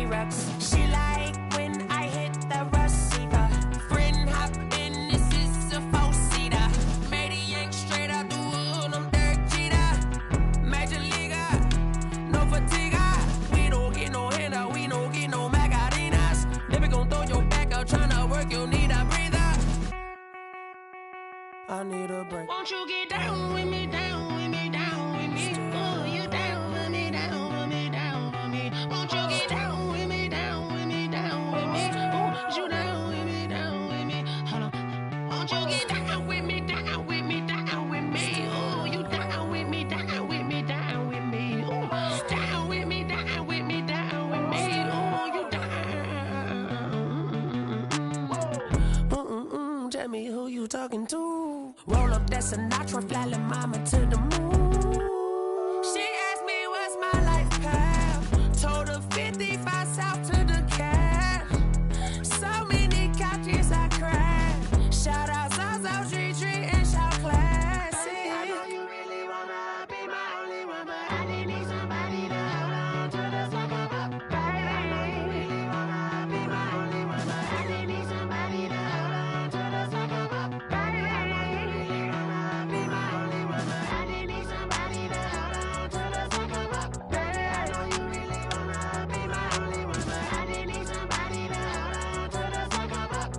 rocks. She like when I hit the receiver. Friend hop in, this is a four-seater. Maniac straight out the wood, I'm Derek Jeter. Major leaguer, no fatigue. We don't get no handout, we don't get no Macarinas. Never gon' throw your back out, tryna work, you need a breather. I need a break. Won't you get down with me, down with me, down with me? Oh, you down with me, down with me, down with me. Won't you get down with me, down with me, down with me? Oh, you down with me, down with me? Hold on. Won't you get down with me, down with me, down with me? Oh, you down with me, down with me, down with me? Oh, down with me, down with me, down with me? Oh, you down. Tell me who you talking to. Roll up that Sinatra, fly la mama to the moon. She asked me what's my life path. Told her 55 south to the cab. So many couches I cried. Shout out South Street and shout classic. I know you really wanna be my only one, but I didn't need somebody to hold on to the second up. Baby, I know you really wanna be my only one, but I didn't need somebody to hold on to the second up. Baby, I know you really wanna be my only one, but I didn't need somebody to hold on to the second up. Baby, I know you really wanna be my only one, but I didn't need somebody to hold on to the second up.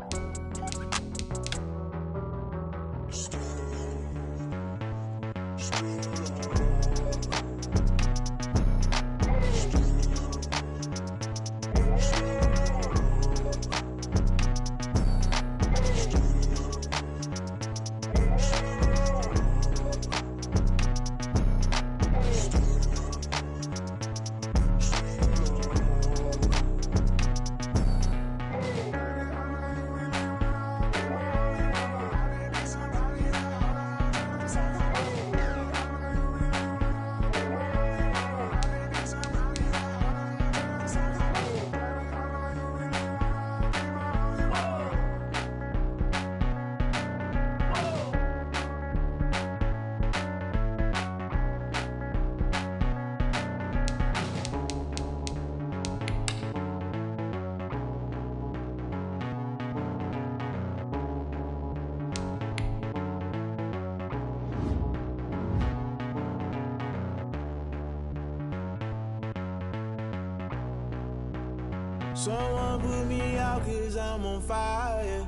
Someone put me out 'cause I'm on fire.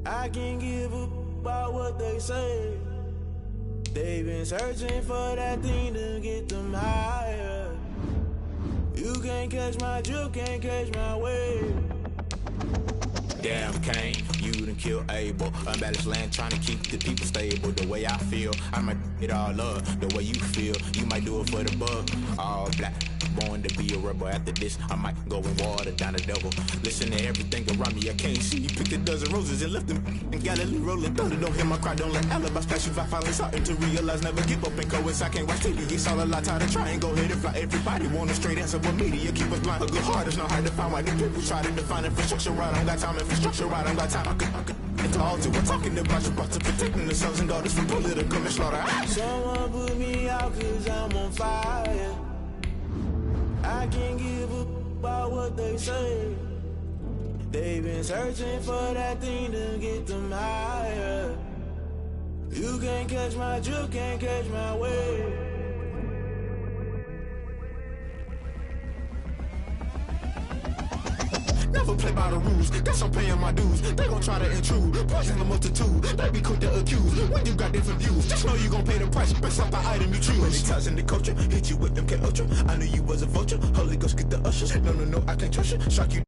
I can't give a about what they say. They've been searching for that thing to get them higher. You can't catch my drift, can't catch my wave. Damn, Kane, you done killed Abel. Unbalanced land, trying to keep the people stable. The way I feel, I might it all up. The way you feel, you might do it for the bug. All black, born to be a rebel. After this, I might go and water down the devil. Listen to everything around me, I can't see. Picked a dozen roses and left them in Galilee rolling thunder. Don't hear my cry, don't let alibis pass you. I finally starting to realize, never give up and coincide. I can't watch TV, it's all a lot. Tired of trying, go ahead and fly. Everybody want a straight answer, but media keep us blind. A good heart is not hard to find. Why the people try to define infrastructure right? I don't got time, infrastructure right, I don't got time. I could talk to. We're talking about you, about to protecting the sons and daughters from political manslaughter. Someone put me out 'cause I'm on fire. I can't give a about what they say. They've been searching for that thing to get them higher. You can't catch my drift, can't catch my wave. Never play by the rules, guess I'm paying my dues. They gon' try to intrude, poison the multitude. They be quick to accuse, when you got different views. Just know you gon' pay the price, based off the item you choose. Many times in the culture, hit you with them MK Ultra. I knew you was a vulture, Holy Ghost get the ushers. No, I can't trust you, shock you.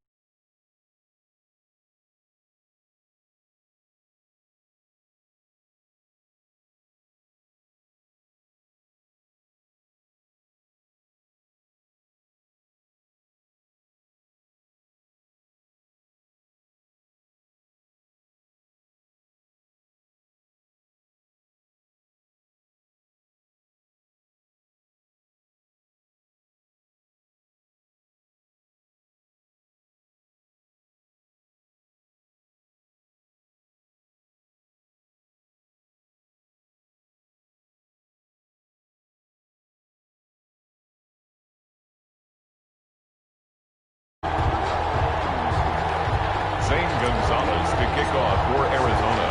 kickoff for Arizona.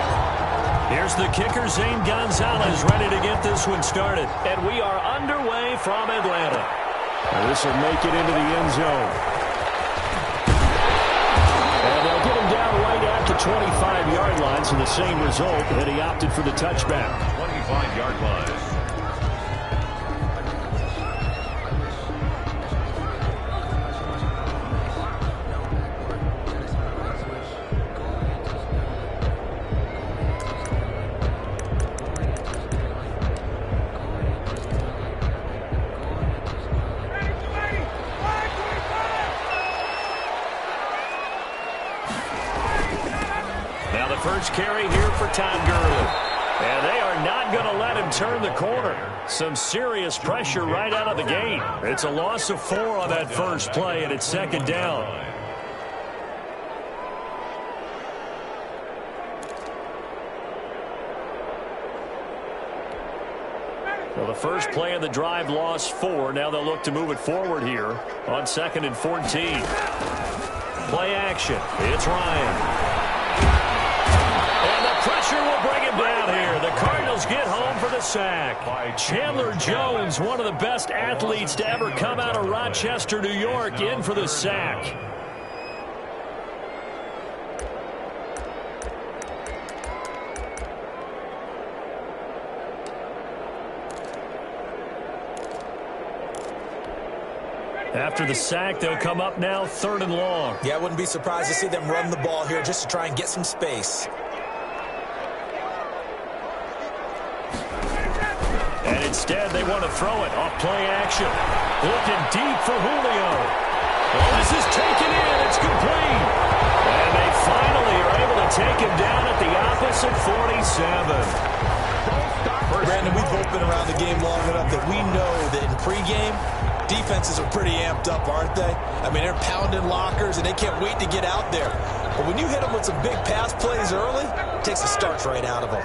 Here's the kicker, Zane Gonzalez, ready to get this one started. And we are underway from Atlanta. And this will make it into the end zone. And they'll get him down right at the 25-yard line, so the same result, and he opted for the touchback. 25-yard line. First carry here for Todd Gurley. And they are not going to let him turn the corner. Some serious pressure right out of the gate. It's a loss of 4 on that first play, and it's second down. Well, the first play of the drive lost 4. Now they'll look to move it forward here on 2nd and 14. Play action. It's Ryan. Pressure will bring him down here. The Cardinals get home for the sack. Chandler Jones, one of the best athletes to ever come out of Rochester, New York, in for the sack. After the sack, they'll come up now 3rd and long. Yeah, I wouldn't be surprised to see them run the ball here just to try and get some space. And instead, they want to throw it off play action. Looking deep for Julio. Well, this is taken in. It's complete. And they finally are able to take him down at the opposite 47. Brandon, we've both been around the game long enough that we know that in pregame, defenses are pretty amped up, aren't they? I mean, they're pounding lockers, and they can't wait to get out there. But when you hit them with some big pass plays early, it takes the starch right out of them.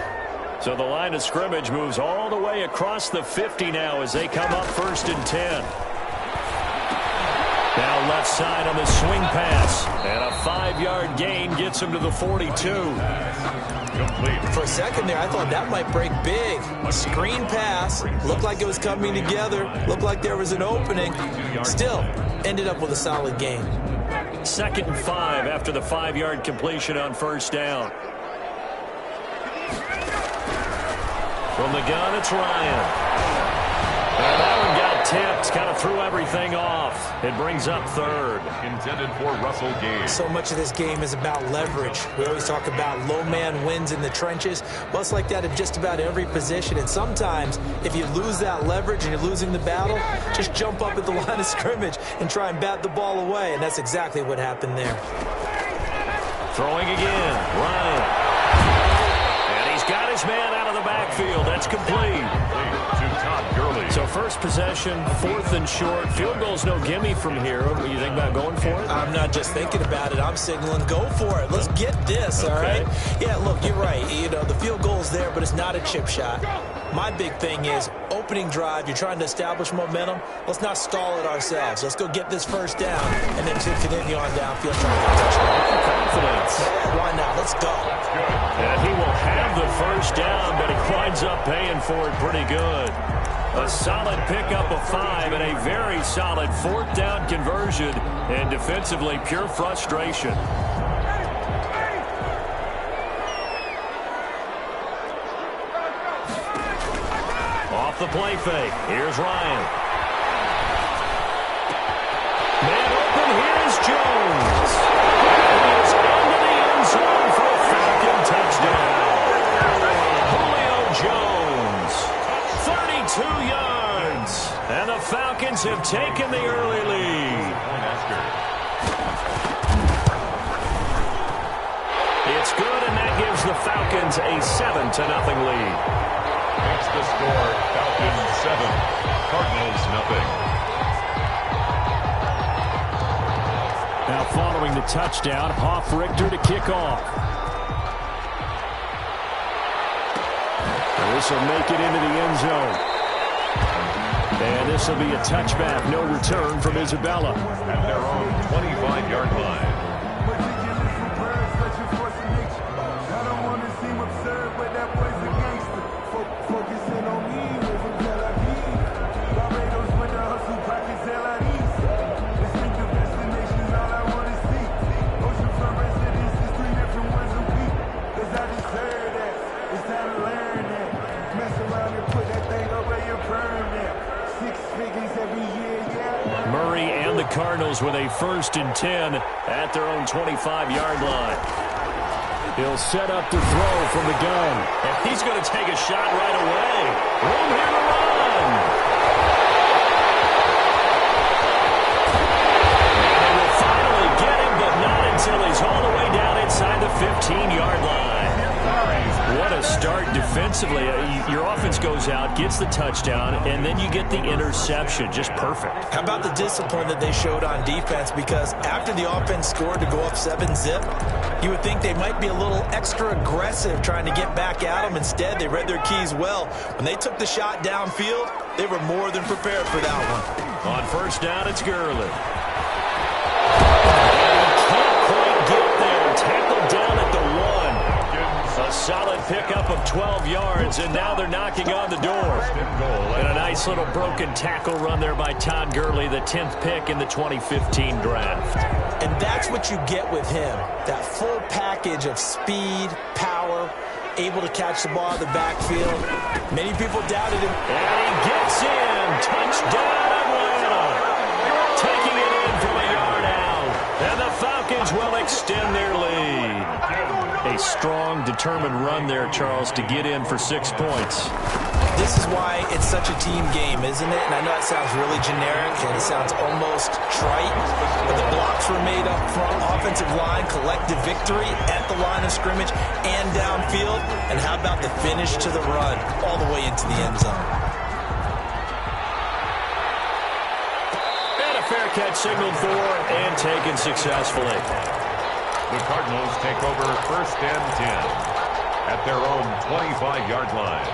So the line of scrimmage moves all the way across the 50 now as they come up 1st and 10. Now left side on the swing pass. And a 5-yard gain gets him to the 42. For a second there, I thought that might break big. Screen pass. Looked like it was coming together. Looked like there was an opening. Still, ended up with a solid gain. 2nd and 5 after the 5-yard completion on 1st down. From the gun, it's Ryan. And that one got tipped, kind of threw everything off. It brings up 3rd. Intended for Russell Gage. So much of this game is about leverage. We always talk about low man wins in the trenches. Well, it's like that in just about every position. And sometimes, if you lose that leverage and you're losing the battle, just jump up at the line of scrimmage and try and bat the ball away. And that's exactly what happened there. Throwing again, Ryan. And he's got his man out of the backfield. That's complete. To Todd Gurley. So first possession, 4th and short. Field goal's no gimme from here. What do you think about going for it? I'm not just thinking about it. I'm signaling go for it. Let's get this, all right? Yeah, look, you're right. You know, the field goal's there, but it's not a chip shot. My big thing is opening drive. You're trying to establish momentum. Let's not stall it ourselves. Let's go get this first down and then continue on downfield trying to get a touchdown. Confidence. Yeah, why not? Let's go. And he will have the first down, but he winds up paying for it pretty good. A solid pickup of 5 and a very solid 4th down conversion, and defensively pure frustration. Off the play fake. Here's Ryan. Man open. Here's Jones. He is into the end zone for a Falcon touchdown. Julio Jones, 32 yards. And the Falcons have taken the early lead. It's good, and that gives the Falcons a 7-0 lead. Makes the score Falcons 7, Cardinals 0. Now following the touchdown, Hoff-Richter to kick off. And this will make it into the end zone. And this will be a touchback, no return from Isabella. At their own 25-yard line. Cardinals with a 1st and 10 at their own 25-yard line. He'll set up to throw from the gun. And he's going to take a shot right away. Room here to run. And they will finally get him, but not until he's all the way down inside the 15-yard line. What a start defensively. Your offense goes out, gets the touchdown, and then you get the interception. Just perfect. How about the discipline that they showed on defense? Because after the offense scored to go up 7-zip, you would think they might be a little extra aggressive trying to get back at them. Instead, they read their keys well. When they took the shot downfield, they were more than prepared for that one. On 1st down, it's Gurley. Can't quite get there. Tackled down at the 1. A solid pickup of 12 yards, and now they're knocking on the door. And a nice little broken tackle run there by Todd Gurley, the 10th pick in the 2015 draft. And that's what you get with him, that full package of speed, power, able to catch the ball in the backfield. Many people doubted him. And he gets in. Touchdown, Atlanta. Taking it in from a yard out. And the Falcons will extend their lead. A strong, determined run there, Charles, to get in for 6 points. This is why it's such a team game, isn't it? And I know it sounds really generic and it sounds almost trite, but the blocks were made up front, offensive line, collective victory at the line of scrimmage and downfield. And how about the finish to the run all the way into the end zone? And a fair catch signaled for and taken successfully. The Cardinals take over 1st and 10 at their own 25-yard line.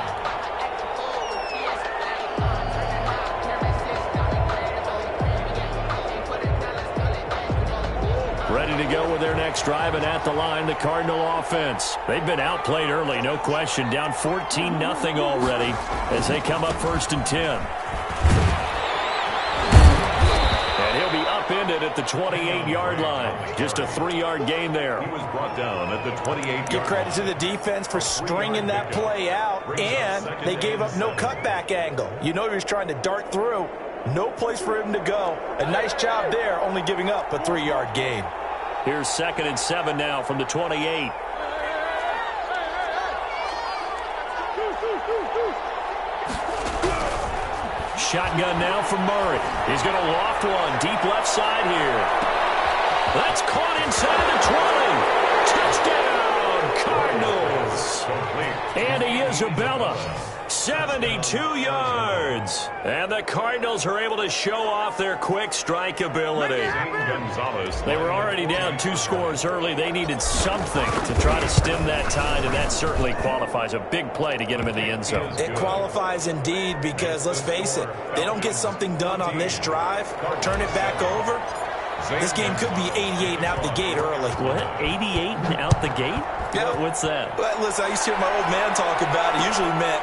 Ready to go with their next drive, and at the line, the Cardinal offense. They've been outplayed early, no question. Down 14-0 already as they come up 1st and 10. Upended at the 28-yard line. Just a 3-yard gain there. He was brought down at the 28-yard. Give credit to the defense for stringing that play out, and they gave up no cutback angle. You know he was trying to dart through. No place for him to go. A nice job there, only giving up a 3-yard gain. Here's 2nd and 7 now from the 28. Shotgun now from Murray. He's going to loft one deep left side here. That's caught inside the 20. Touchdown, Cardinals. Andy Isabella, 72 yards. And the Cardinals are able to show off their quick strike ability. They were already down 2 scores early. They needed something to try to stem that tide, and that certainly qualifies. A big play to get them in the end zone. It qualifies indeed because, let's face it, they don't get something done on this drive, turn it back over, this game could be 88 and out the gate early. What? 88 and out the gate? Yeah. What's that? Well, listen, I used to hear my old man talk about it. Usually meant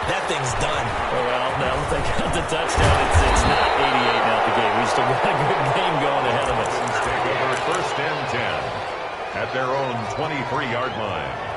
that thing's done. Oh, well, now that they got the touchdown, it's not 88 and out the gate. We still got a good game going ahead of us. Take over 1st and 10 at their own 23-yard line.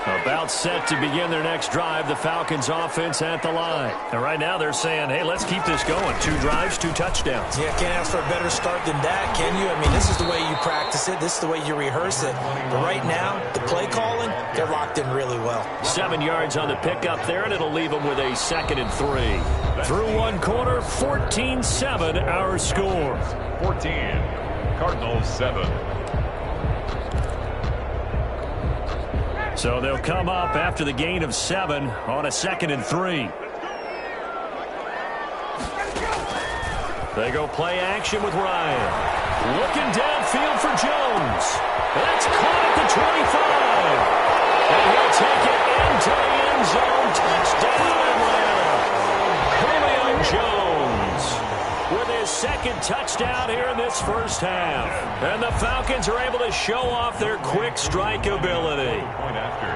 About set to begin their next drive, the Falcons offense at the line. And right now they're saying, hey, let's keep this going. 2 drives, 2 touchdowns. Yeah, can't ask for a better start than that, can you? I mean, this is the way you practice it. This is the way you rehearse it. But right now, the play calling, they're locked in really well. 7 yards on the pickup there, and it'll leave them with a 2nd and 3. Through 1 quarter, 14-7 our score. 14, Cardinals 7. So they'll come up after the gain of 7 on a 2nd and 3. They go play action with Ryan. Looking downfield for Jones. That's caught at the 25. And he'll take it into the end zone. Touchdown, Atlanta. Julio Jones with his 2nd touchdown here in this first half. And the Falcons are able to show off their quick strike ability. Point after.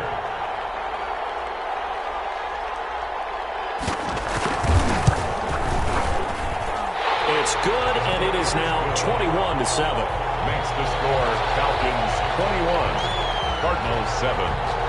It's good, and it is now 21-7. Makes the score Falcons 21, Cardinals 7.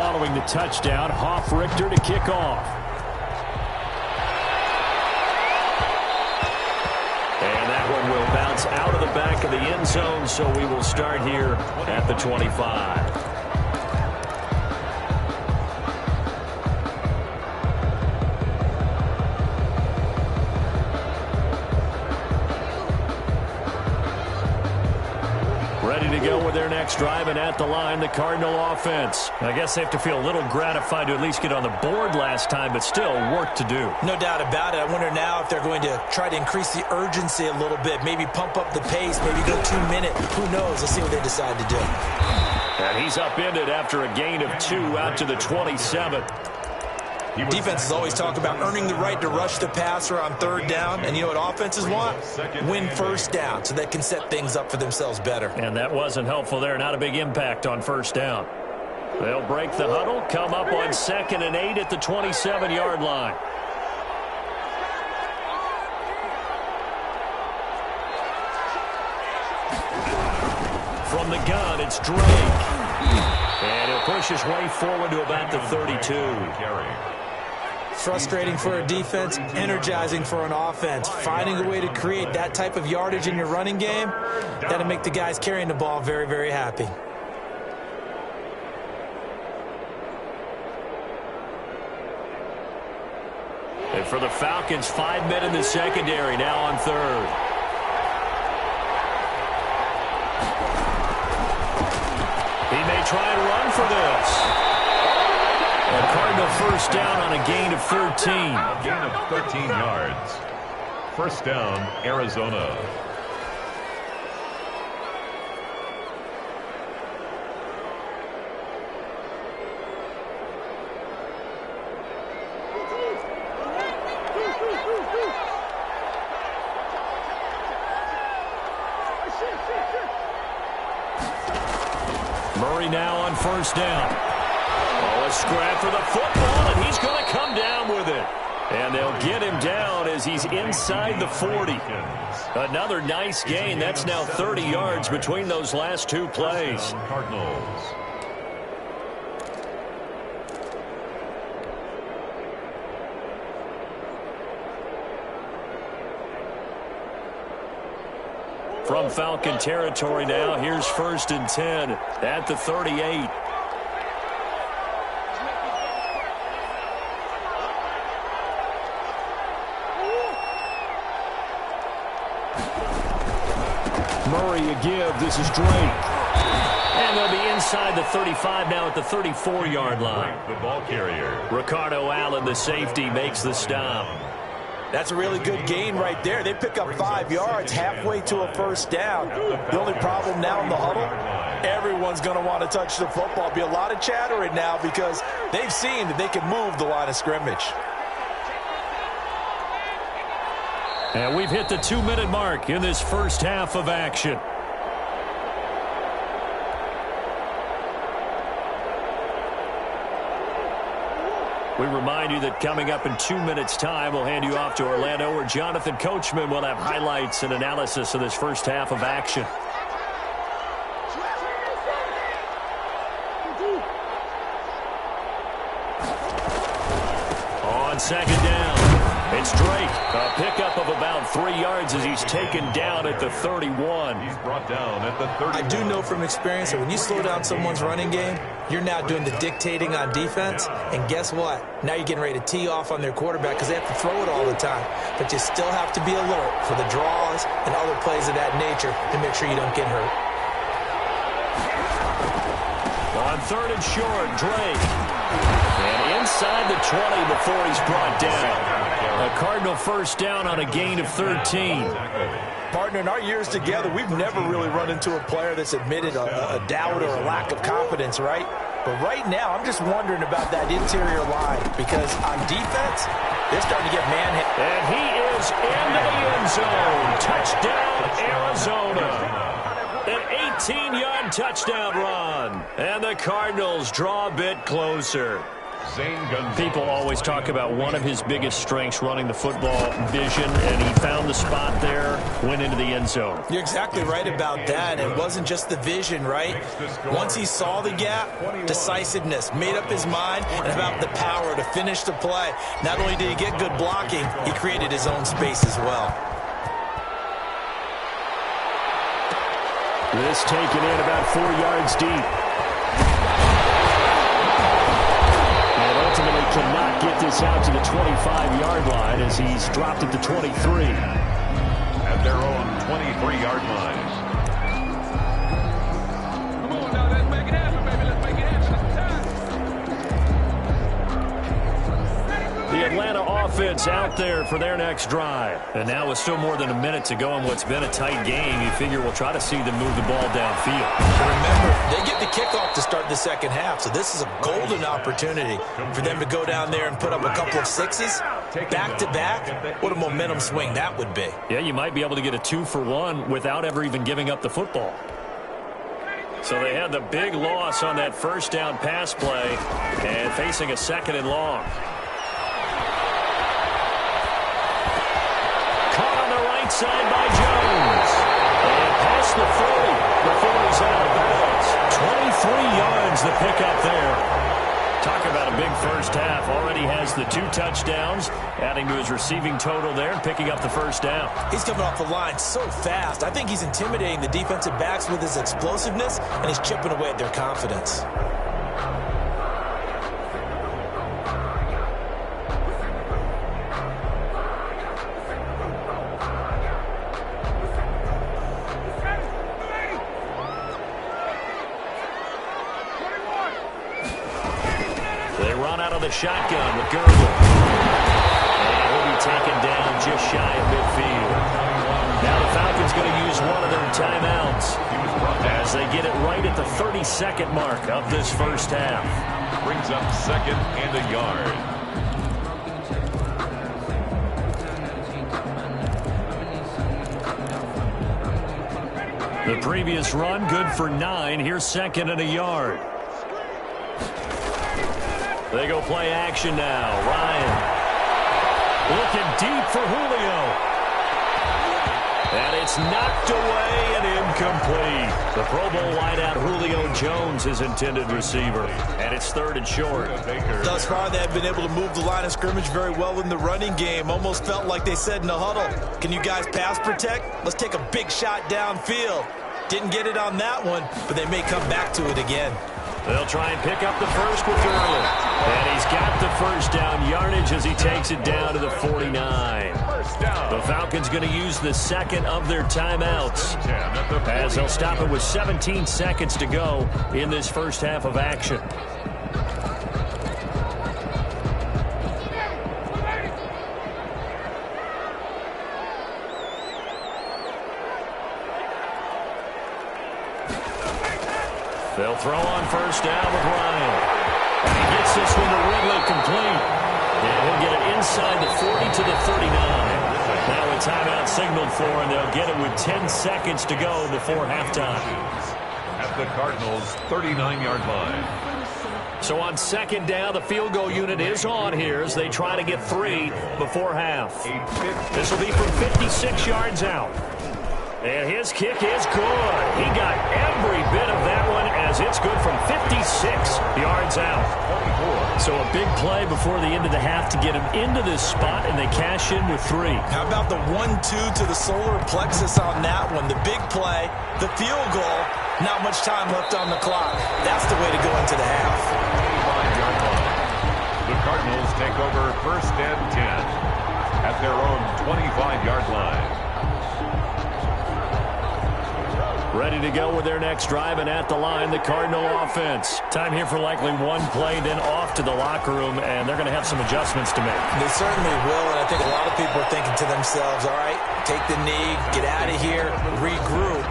following the touchdown. Hoff-Richter to kick off. And that one will bounce out of the back of the end zone, so we will start here at the 25. Ready to go with their next drive, and at the line, the Cardinal offense. I guess they have to feel a little gratified to at least get on the board last time, but still work to do. No doubt about it. I wonder now if they're going to try to increase the urgency a little bit, maybe pump up the pace, maybe go 2 minute. Who knows? Let's see what they decide to do. And he's upended after a gain of 2 out to the 27. Defenses always talk about earning the right to rush the passer on 3rd down. And you know what offenses want? Win 1st down so they can set things up for themselves better. And that wasn't helpful there. Not a big impact on 1st down. They'll break the huddle, come up on 2nd and 8 at the 27-yard line. From the gun, it's Drake. And he'll push his way forward to about the 32. Frustrating for a defense, energizing for an offense. Finding a way to create that type of yardage in your running game, that'll make the guys carrying the ball very, very happy. And for the Falcons, 5 men in the secondary, now on 3rd. He may try and run for this. A Cardinal 1st down on a gain of 13. A gain of 13 yards. 1st down, Arizona. Murray now on 1st down. Oh, a scrap for the football, and he's going to come down with it. And they'll get him down as he's inside the 40. Another nice gain. That's now 30 yards between those last 2 plays. Cardinals. From Falcon territory now, here's 1st and 10 at the 38. Murray a give. This is Drake. And they'll be inside the 35 now at the 34-yard line. The ball carrier. Ricardo Allen, the safety, makes the stop. That's a really good gain right there. They pick up 5 yards halfway to a 1st down. The only problem now in the huddle, everyone's going to want to touch the football. Be a lot of chattering now because they've seen that they can move the line of scrimmage. And we've hit the 2-minute mark in this 1st half of action. We remind you that coming up in 2 minutes' time, we'll hand you off to Orlando, where Jonathan Coachman will have highlights and analysis of this 1st half of action. On 2nd down, it's Drake. A pickup of about 3 yards as he's taken down at the 31. He's brought down at the 31. I do know from experience that when you slow down someone's running game, you're now doing the dictating on defense. And guess what? Now you're getting ready to tee off on their quarterback because they have to throw it all the time. But you still have to be alert for the draws and other plays of that nature to make sure you don't get hurt. On 3rd and short, Drake. And inside the 20 before he's brought down. A Cardinal 1st down on a gain of 13. Partner, in our years together, we've never really run into a player that's admitted a doubt or a lack of confidence, right? But right now, I'm just wondering about that interior line because on defense, they're starting to get man-hit. And he is into the end zone. Touchdown, Arizona. An 18-yard touchdown run. And the Cardinals draw a bit closer. People always talk about one of his biggest strengths running the football, vision, and he found the spot there, went into the end zone. You're exactly right about that. It wasn't just the vision, right? Once he saw the gap, decisiveness, made up his mind, and about the power to finish the play. Not only did he get good blocking, he created his own space as well. This taken in about 4 yards deep. Ultimately cannot get this out to the 25-yard line as he's dropped it to 23. At their own 23-yard line. Come on now, let's make it happen, baby. Let's make it happen. It's time. The Atlanta offense out there for their next drive. And now with still more than a minute to go in what's been a tight game, you figure we'll try to see them move the ball downfield. Remember, they get the kickoff to start the second half, so this is a golden opportunity for them to go down there and put up a couple of sixes back-to-back. What a momentum swing that would be. Yeah, you might be able to get a 2-for-1 without ever even giving up the football. So they had the big loss on that first down pass play and facing a 2nd and long. Caught on the right side by Jones. And past the 40 before he's out of bounds. 23 yards the pickup there. Talk about a big first half. Already has the 2 touchdowns, adding to his receiving total there and picking up the first down. He's coming off the line so fast. I think he's intimidating the defensive backs with his explosiveness, and he's chipping away at their confidence. The shotgun with Gerber. And he'll be taken down just shy of midfield. Now the Falcons going to use one of their timeouts as they get it right at the 30-second mark of this first half. Brings up 2nd and a yard. The previous run, good for 9. Here's 2nd and a yard. They go play action now. Ryan looking deep for Julio. And it's knocked away and incomplete. The Pro Bowl wideout Julio Jones, his intended receiver. And it's 3rd and short. Thus far, they have been able to move the line of scrimmage very well in the running game. Almost felt like they said in the huddle, can you guys pass protect? Let's take a big shot downfield. Didn't get it on that one, but they may come back to it again. They'll try and pick up the first with Gurley. And he's got the first down yardage as he takes it down to the 49. The Falcons going to use the 2nd of their timeouts as they'll stop it with 17 seconds to go in this first half of action. They'll throw on first down with Ryan. And he gets this one to Ridley complete. And he'll get it inside the 40 to the 39. Now a timeout signaled for, and they'll get it with 10 seconds to go before halftime. At the Cardinals' 39-yard line. So on 2nd down, the field goal unit is on here as they try to get 3 before half. This will be from 56 yards out. And his kick is good. He got every bit of that one as it's good from 56 yards out. So a big play before the end of the half to get him into this spot, and they cash in with 3. How about the 1-2 to the solar plexus on that one? The big play, the field goal, not much time left on the clock. That's the way to go into the half. 25-yard line. The Cardinals take over 1st and 10 at their own 25-yard line. Ready to go with their next drive, and at the line, the Cardinal offense. Time here for likely one play, then off to the locker room, and they're going to have some adjustments to make. They certainly will, and I think a lot of people are thinking to themselves, all right, take the knee, get out of here, regroup.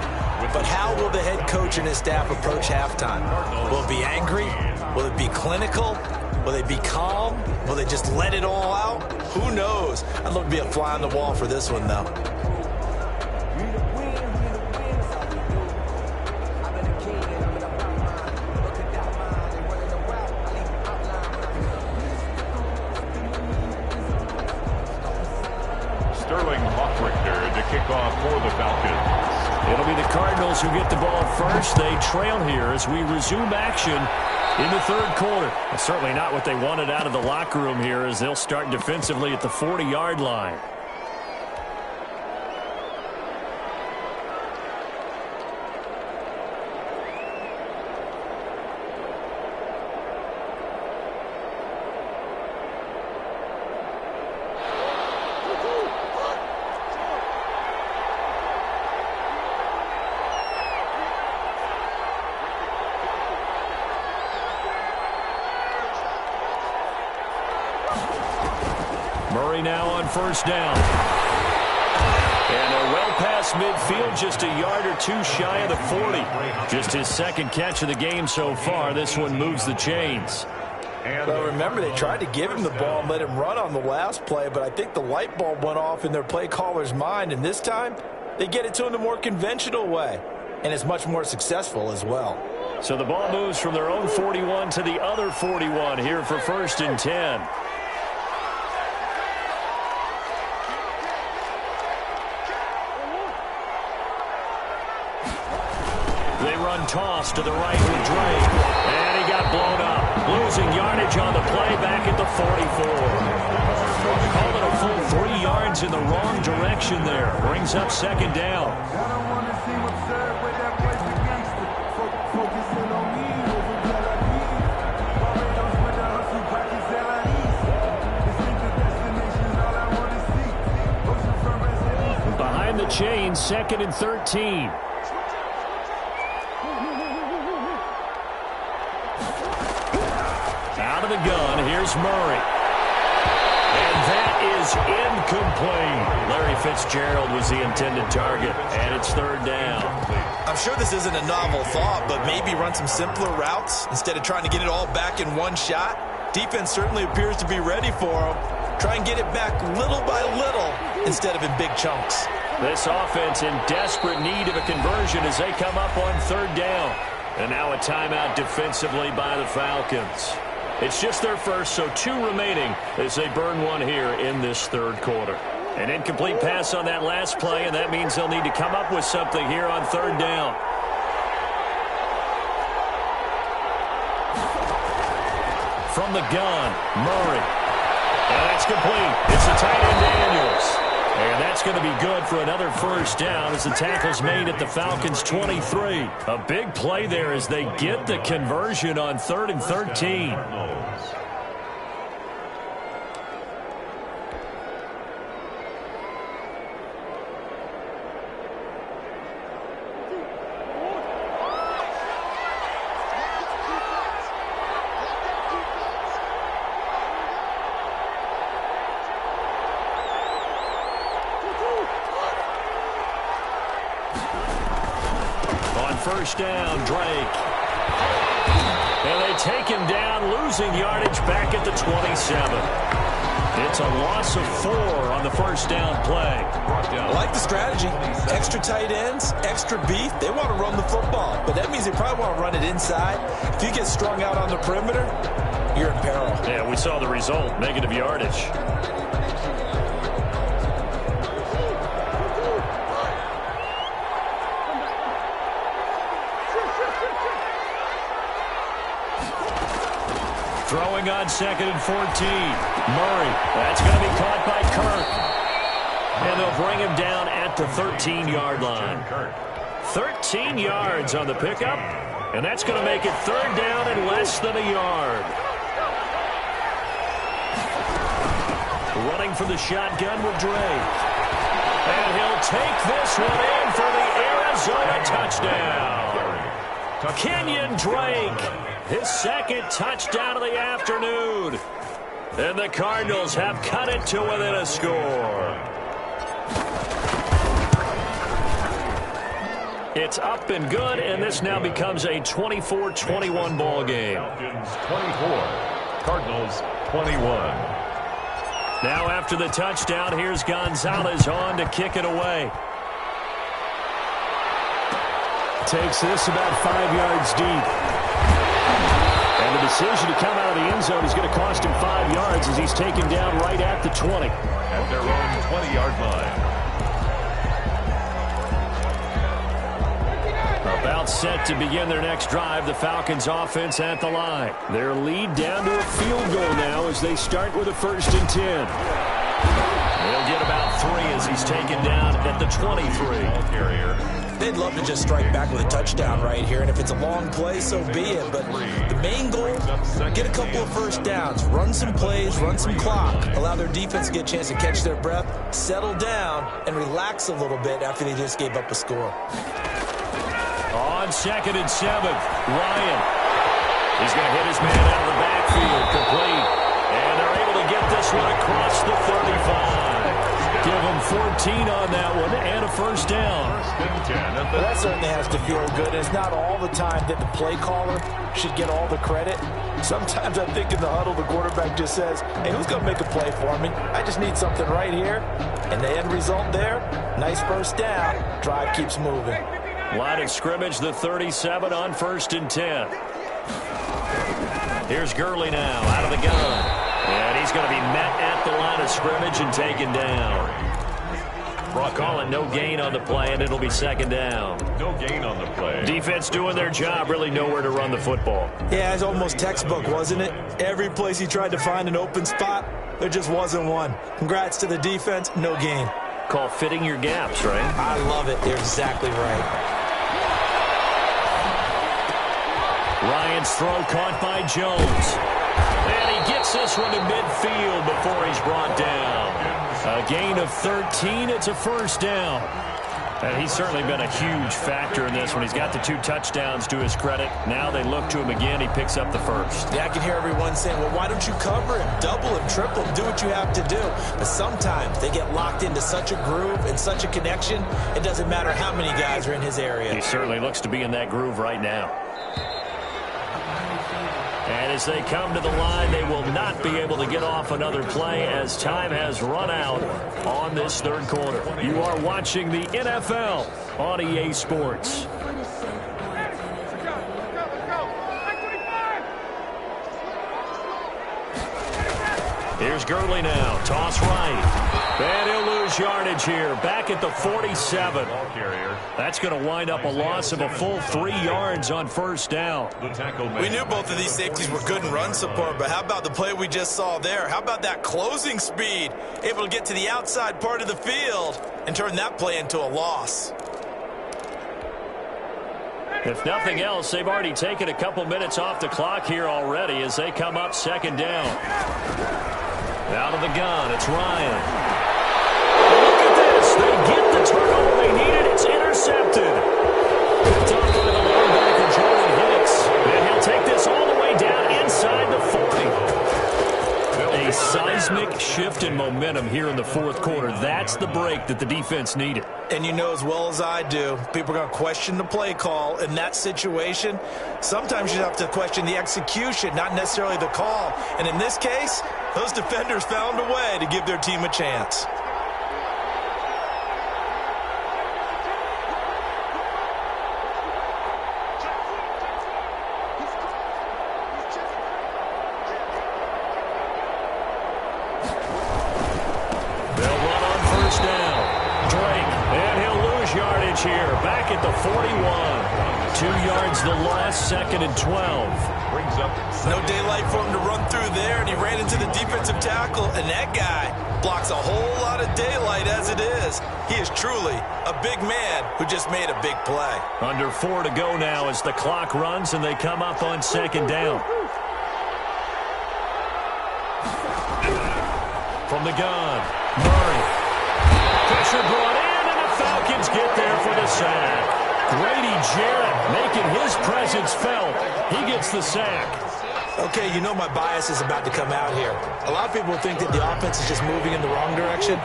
But how will the head coach and his staff approach halftime? Will it be angry? Will it be clinical? Will they be calm? Will they just let it all out? Who knows? I'd love to be a fly on the wall for this one, though. Sterling Hockrichter to kick off for the Falcons. It'll be the Cardinals who get the ball first. They trail here as we resume action in the third quarter. Well, certainly not what they wanted out of the locker room here, as they'll start defensively at the 40-yard line. Murray now on first down. And they're well past midfield, just a yard or two shy of the 40. Just his second catch of the game so far. This one moves the chains. Well, remember, they tried to give him the ball and let him run on the last play, but I think the light bulb went off in their play caller's mind, and this time they get it to him the more conventional way, and it's much more successful as well. So the ball moves from their own 41 to the other 41 here for 1st and 10. Toss to the right with Drake, and he got blown up, losing yardage on the play back at the 44. Called it a full 3 yards in the wrong direction there. Brings up 2nd down. Behind the chains, 2nd and 13. Out of the gun, here's Murray. And that is incomplete. Larry Fitzgerald was the intended target, and it's 3rd down. I'm sure this isn't a novel thought, but maybe run some simpler routes instead of trying to get it all back in one shot. Defense certainly appears to be ready for him. Try and get it back little by little instead of in big chunks. This offense in desperate need of a conversion as they come up on 3rd down. And now a timeout defensively by the Falcons. It's just their first, so 2 remaining as they burn one here in this 3rd quarter. An incomplete pass on that last play, and that means they'll need to come up with something here on 3rd down. From the gun, Murray. And that's complete. It's the tight end Daniels. And that's going to be good for another 1st down as the tackle's made at the Falcons' 23. A big play there as they get the conversion on 3rd and 13. First down, Drake. And they take him down, losing yardage back at the 27. It's a loss of 4 on the 1st down play. I like the strategy. Extra tight ends, extra beef. They want to run the football, but that means they probably want to run it inside. If you get strung out on the perimeter, you're in peril. Yeah, we saw the result, negative yardage. Throwing on 2nd and 14. Murray. That's going to be caught by Kirk. And they'll bring him down at the 13-yard line. 13 yards on the pickup. And that's going to make it 3rd down and less than a yard. Running for the shotgun with Drake. And he'll take this one in for the Arizona touchdown. Kenyon Drake, his 2nd touchdown of the afternoon. And the Cardinals have cut it to within a score. It's up and good, and this now becomes a 24-21 ball game. Falcons 24, Cardinals 21. Now after the touchdown, here's Gonzalez on to kick it away. Takes this about 5 yards deep. And the decision to come out of the end zone is going to cost him 5 yards as he's taken down right at the 20. At their own 20-yard line. About set to begin their next drive, the Falcons offense at the line. Their lead down to a field goal now as they start with a 1st and 10. They'll get about 3 as he's taken down at the 23. They'd love to just strike back with a touchdown right here, and if it's a long play, so be it. But the main goal, get a couple of 1st downs, run some plays, run some clock, allow their defense to get a chance to catch their breath, settle down, and relax a little bit after they just gave up a score. On 2nd and 7, Ryan. He's going to hit his man out of the backfield, complete. And they're able to get this one across the 35. Give him 14 on that one and a 1st down. Well, that certainly has to feel good. It's not all the time that the play caller should get all the credit. Sometimes I think in the huddle, the quarterback just says, hey, who's going to make a play for me? I just need something right here. And the end result there, nice 1st down. Drive keeps moving. Line of scrimmage, the 37 on 1st and 10. Here's Gurley now out of the gun. And he's going to be met at the line of scrimmage and taken down. Call it no gain on the play, and it'll be 2nd down. No gain on the play. Defense doing their job, really nowhere to run the football. Yeah, it's almost textbook, wasn't it? Every place he tried to find an open spot, there just wasn't one. Congrats to the defense, no gain. Call fitting your gaps, right? I love it. They're exactly right. Ryan's throw caught by Jones. And he gets this one to midfield before he's brought down. A gain of 13. It's a 1st down. And he's certainly been a huge factor in this one. He's got the 2 touchdowns to his credit. Now they look to him again. He picks up the 1st. Yeah, I can hear everyone saying, well, why don't you cover him? Double him, triple him, do what you have to do. But sometimes they get locked into such a groove and such a connection, it doesn't matter how many guys are in his area. He certainly looks to be in that groove right now. And as they come to the line, they will not be able to get off another play as time has run out on this 3rd quarter. You are watching the NFL on EA Sports. Here's Gurley now. Toss right. And he'll lose yardage here. Back at the 47. That's going to wind up a loss of a full 3 yards on 1st down. We knew both of these safeties were good in run support, but how about the play we just saw there? How about that closing speed? Able to get to the outside part of the field and turn that play into a loss. If nothing else, they've already taken a couple minutes off the clock here already as they come up 2nd down. Out of the gun, it's Ryan. Look at this. They get the turnover they needed. It's intercepted. Picked off by the linebacker, Jordan Hicks. And he'll take this all the way down inside the 40. A seismic shift in momentum here in the 4th quarter. That's the break that the defense needed. And you know as well as I do, people are going to question the play call in that situation. Sometimes you have to question the execution, not necessarily the call. And in this case, those defenders found a way to give their team a chance. They'll run on 1st down. Drake, and he'll lose yardage here. Back at the 41. 2 yards the loss, 2nd and 12. No daylight for him to run through there, and he ran into the defensive tackle, and that guy blocks a whole lot of daylight as it is. He is truly a big man who just made a big play. Under 4 to go now as the clock runs, and they come up on 2nd down. From the gun, Murray. Pressure brought in, and the Falcons get there for the sack. Grady Jarrett making his presence felt. He gets the sack. Okay, you know my bias is about to come out here. A lot of people think that the offense is just moving in the wrong direction.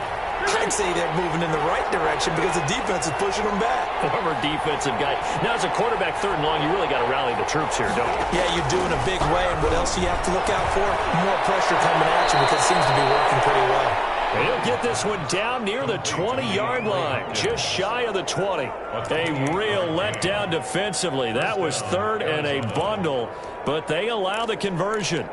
I'd say they're moving in the right direction because the defense is pushing them back. Former defensive guy. Now, as a quarterback 3rd and long, you really got to rally the troops here, don't you? Yeah, you do in a big way. And what else do you have to look out for? More pressure coming at you because it seems to be working pretty well. He'll get this one down near the 20-yard line, just shy of the 20. A real letdown defensively. That was third and a bundle, but they allow the conversion.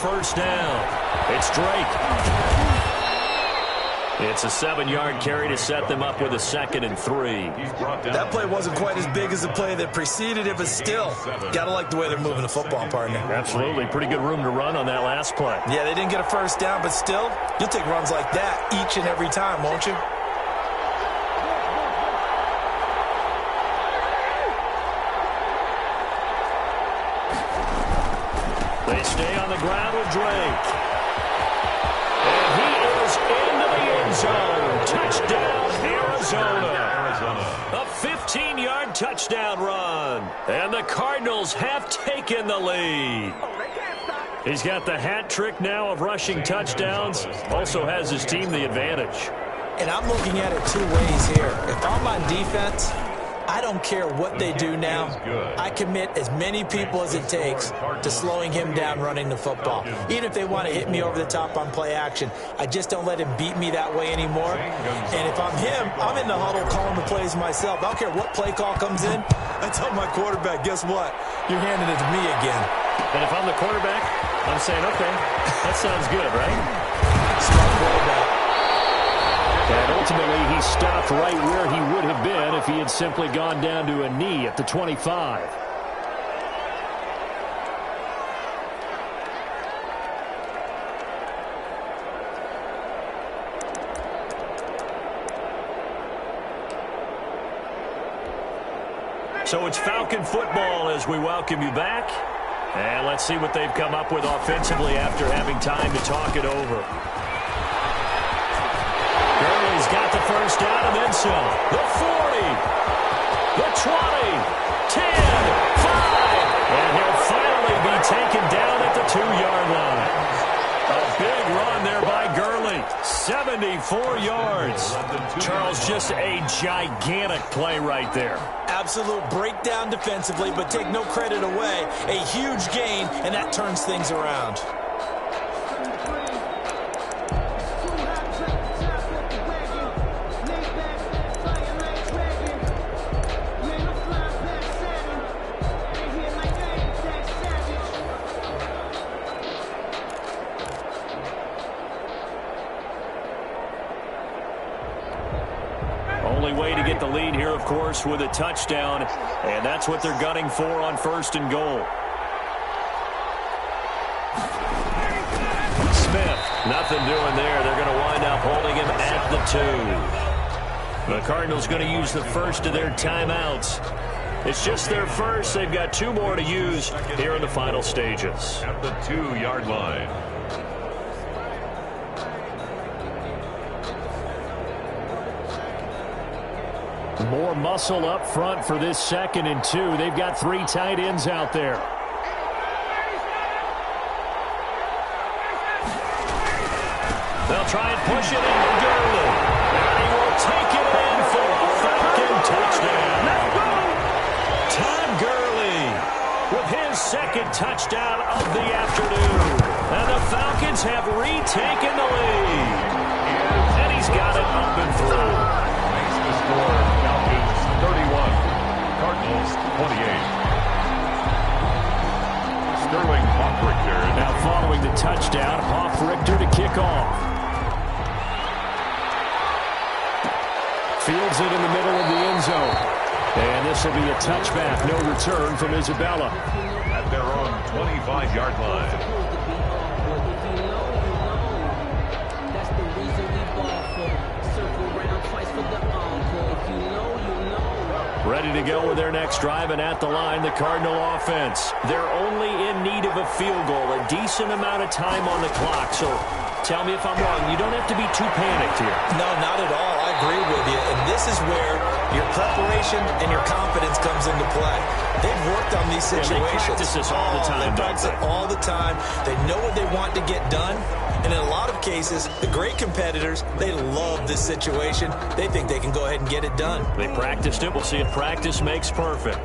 First down. It's Drake. It's a 7-yard carry to set them up with a 2nd and 3. That play wasn't quite as big as the play that preceded it, but still, got to like the way they're moving the football, partner. Absolutely. Pretty good room to run on that last play. Yeah, they didn't get a first down, but still, you'll take runs like that each and every time, won't you? They stay on the ground with Drake. And he is into the end zone. Touchdown, Arizona. A 15-yard touchdown run. And the Cardinals have taken the lead. He's got the hat trick now of rushing touchdowns. Also has his team the advantage. And I'm looking at it 2 ways here. If I'm on defense, I don't care what they do now. I commit as many people as it takes to slowing him down running the football. Even if they want to hit me over the top on play action, I just don't let him beat me that way anymore. And if I'm him, I'm in the huddle calling the plays myself. I don't care what play call comes in. I tell my quarterback, guess what? You're handing it to me again. And if I'm the quarterback, I'm saying, okay, that sounds good, right? Smart quarterback. And ultimately, he stopped right where he would have been if he had simply gone down to a knee at the 25. So it's Falcon football as we welcome you back. And let's see what they've come up with offensively after having time to talk it over. Gurley's got the first down and then some. The 40, the 20, 10, 5. And he'll finally be taken down at the 2-yard line. A big run there by Gurley. 74 yards. Charles, just a gigantic play right there. Absolute breakdown defensively, but take no credit away. A huge gain, and that turns things around. Only way to get the lead here, of course, with a touchdown, and that's what they're gunning for on 1st and goal. Smith, nothing doing there. They're going to wind up holding him at the 2. The Cardinals going to use the first of their timeouts. It's just their first. They've got 2 more to use here in the final stages. At the 2-yard line. More muscle up front for this 2nd and 2. They've got 3 tight ends out there. They'll try and push it into Gurley. And he will take it in for a Falcon touchdown. Todd Gurley with his 2nd touchdown of the afternoon. And the Falcons have retaken the lead. And he's got it up and through. Makes the score. Falcons 31. Cardinals 28. Sterling Hoffrichter. Now following the touchdown, Hoffrichter to kick off. Fields it in the middle of the end zone. And this will be a touchback. No return from Isabella. At their own 25-yard line. Ready to go with their next drive, and at the line, the Cardinal offense. They're only in need of a field goal, a decent amount of time on the clock, so Tell me if I'm wrong. You don't have to be too panicked here. No, not at all. I agree with you. And this is where your preparation and your confidence comes into play. They've worked on these situations. Yeah, they practice this all the time. They practice it all the time. They know what they want to get done. And in a lot of cases, the great competitors, they love this situation. They think they can go ahead and get it done. They practiced it. We'll see if practice makes perfect.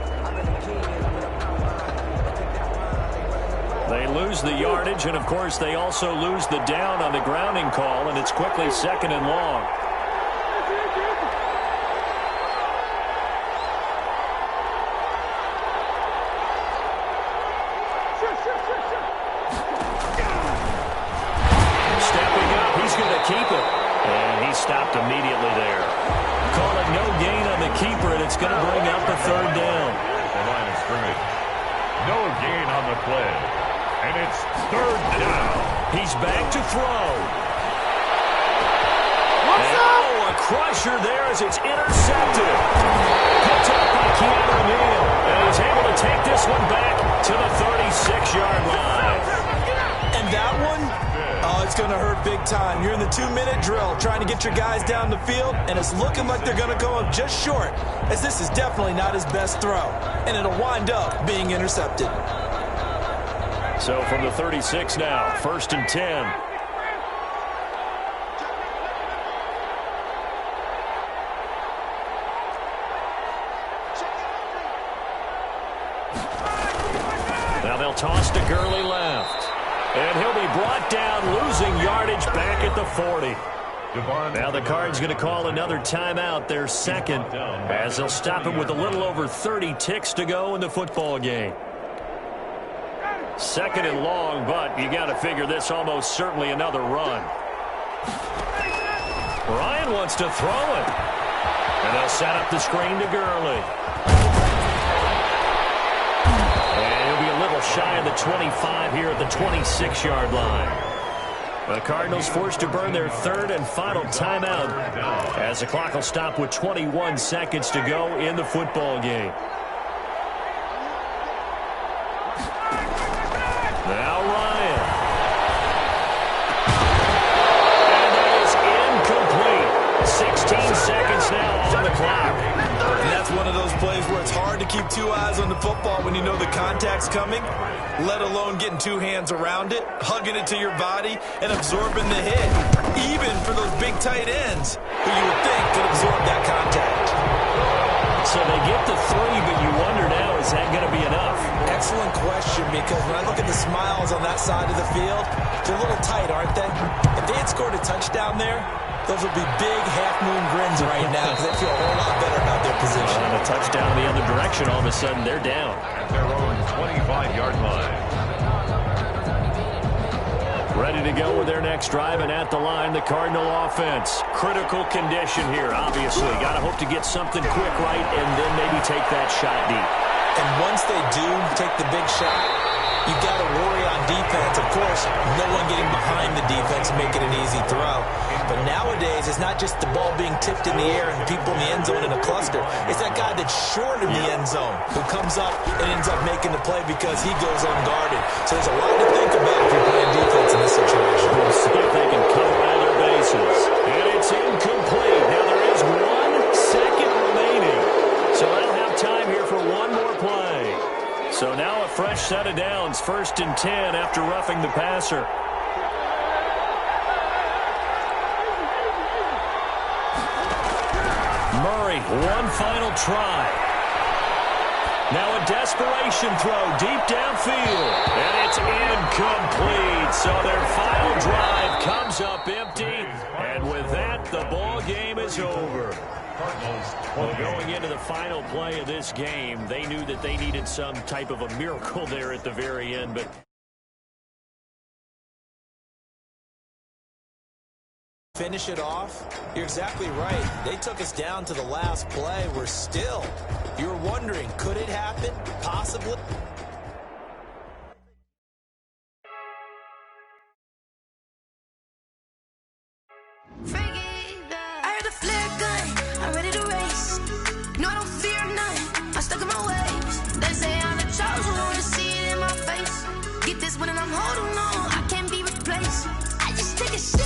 They lose the yardage, and, of course, they also lose the down on the grounding call, and it's quickly 2nd and long. Stepping up, he's going to keep it. And he stopped immediately there. Calling no gain on the keeper, and it's going to bring up a 3rd down. The line of scrimmage. No gain on the play. And it's 3rd down. He's back to throw. Oh, a crusher there as it's intercepted. Picked up by Keanu Neal. And he's able to take this one back to the 36-yard line. And that one, oh, it's going to hurt big time. You're in the 2-minute drill trying to get your guys down the field, and it's looking like they're going to come up just short, as this is definitely not his best throw. And it'll wind up being intercepted. So from the 36 now, 1st and 10. Now they'll toss to Gurley left. And he'll be brought down, losing yardage back at the 40. Now the Cards going to call another timeout, their 2nd, as they'll stop him with a little over 30 ticks to go in the football game. 2nd and long, but you got to figure this almost certainly another run. Ryan wants to throw it. And they'll set up the screen to Gurley. And he'll be a little shy of the 25 here at the 26-yard line. The Cardinals forced to burn their 3rd and final timeout as the clock will stop with 21 seconds to go in the football game. Now Ryan. And that is incomplete. 16 seconds now on the clock. And that's one of those plays where it's hard to keep 2 eyes on the football when you know the contact's coming, let alone getting 2 hands around it, hugging it to your body, and absorbing the hit. Even for those big tight ends who you would think could absorb that contact. So they get the 3, but you wonder now, is that going to be enough? Excellent question, because when I look at the smiles on that side of the field, they're a little tight, aren't they? If they had scored a touchdown there, those would be big half-moon grins right now because they feel a whole lot better about their position. And a touchdown the other direction, all of a sudden they're down. At their own 25-yard line. Ready to go with their next drive, and at the line, the Cardinal offense. Critical condition here, obviously. Got to hope to get something quick right and then maybe take that shot deep. And once they do take the big shot, you got to worry on defense. Of course, no one getting behind the defense and making an easy throw. But nowadays, it's not just the ball being tipped in the air and people in the end zone in a cluster. It's that guy that's short in the end zone who comes up and ends up making the play because he goes unguarded. So there's a lot to think about if you're playing defense in this situation. We'll see if they can cover all their bases. And it's incomplete. Now there is 1 second remaining. So they'll have time here for one more play. So now a fresh set of downs, 1st and 10 after roughing the passer. Murray, one final try. Now a desperation throw deep downfield. And it's incomplete. So their final drive comes up empty. And with that, the ball game is over. Well, going into the final play of this game, they knew that they needed some type of a miracle there at the very end, but finish it off. You're exactly right. They took us down to the last play. We're still, you're wondering, could it happen? Possibly. I heard the flare gun, I'm ready to race. No, I don't fear none, I'm stuck in my ways. They say I'm the chosen one, to see it in my face. Get this one and I'm holding on, I can't be replaced. I just take a shot.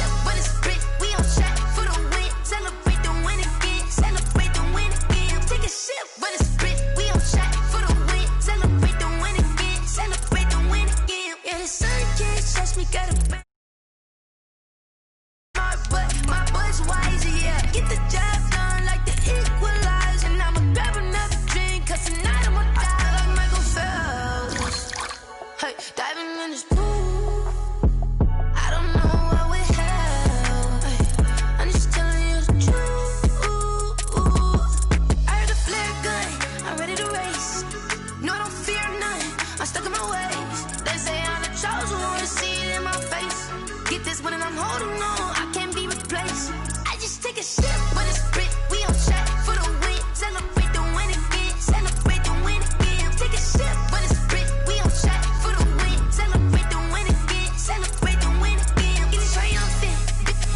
ways. They say I'm the chosen one, see it in my face. Get this one and I'm holding on, I can't be replaced. I just take a sip, but it's spit. We on track for the win. Celebrate the win again, celebrate the win again. Take a sip, but it's spit. We on track for the win. Celebrate the win again, celebrate the win again. Get it triumphant,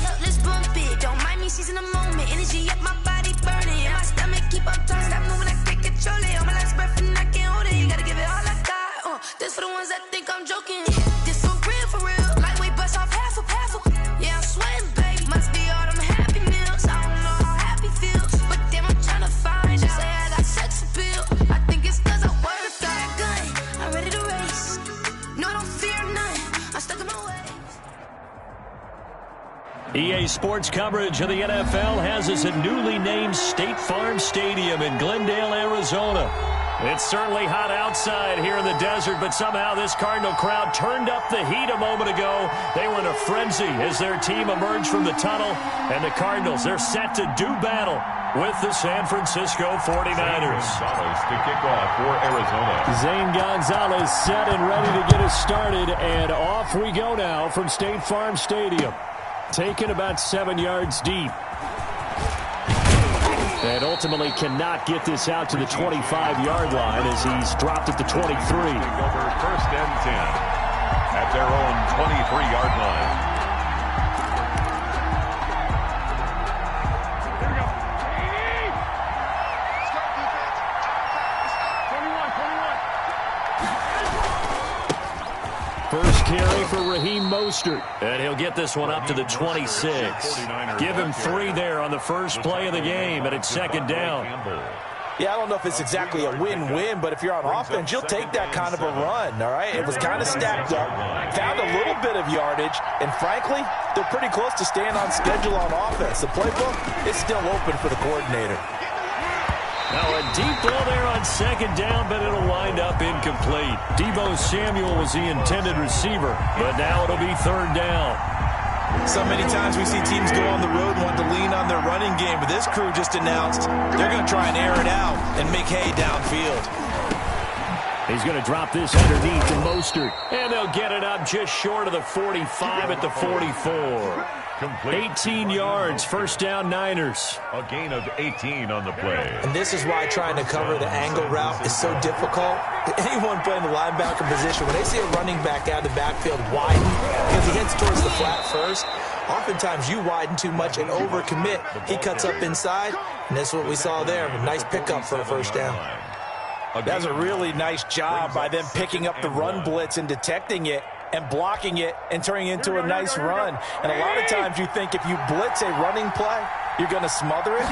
look, let's bump it. Don't mind me seizing the moment. Energy up my body burning. My stomach keep up tight, stop moving, I can't control it. On my last breath and I can't hold it. You gotta give it all I got. This for the ones that think I'm joking. This for real, for real. Lightweight bust off half a. Yeah, I'm sweating, baby. Must be all them happy meals. I don't know how happy feels, but damn, I'm trying to find you. Say I got sex appeal. I think it's cause I work. Got a gun, I'm ready to race. No, I don't fear none. I'm stuck in my ways. EA Sports coverage of the NFL has us at newly named State Farm Stadium in Glendale, Arizona. It's certainly hot outside here in the desert, but somehow this Cardinal crowd turned up the heat a moment ago. They were in a frenzy as their team emerged from the tunnel, and the Cardinals, they're set to do battle with the San Francisco 49ers. Gonzalez to kick off for Arizona. Zane Gonzalez set and ready to get us started, and off we go now from State Farm Stadium. Taken about 7 yards deep. And ultimately cannot get this out to the 25-yard line as he's dropped at the 23. Take over first and 10 at their own 23-yard line. Here we go. 21. First carry for Raheem Mostert. And he'll get this one up to the 26. Give him 3 there on the first play of the game, and it's second down. Yeah, I don't know if it's exactly a win-win, but if you're on offense, you'll take that kind of a run, all right? It was kind of stacked up, found a little bit of yardage, and frankly, they're pretty close to staying on schedule on offense. The playbook is still open for the coordinator. Now a deep ball there on second down, but it'll wind up incomplete. Deebo Samuel was the intended receiver, but now it'll be third down. So many times we see teams go on the road and want to lean on their running game, but this crew just announced they're going to try and air it out and make hay downfield. He's going to drop this underneath to Mostert, and they'll get it up just short of the 45 at the 44. Complete. 18 yards, first down Niners. A gain of 18 on the play. And this is why trying to cover the angle route is so difficult. Anyone playing the linebacker position, when they see a running back out of the backfield widen because he heads towards the flat first, oftentimes you widen too much and overcommit. He cuts up inside, and that's what we saw there. A nice pickup for a first down. That's a really nice job by them picking up the run blitz and detecting it and blocking it and turning it into a nice run. And a lot of times you think if you blitz a running play, you're going to smother it.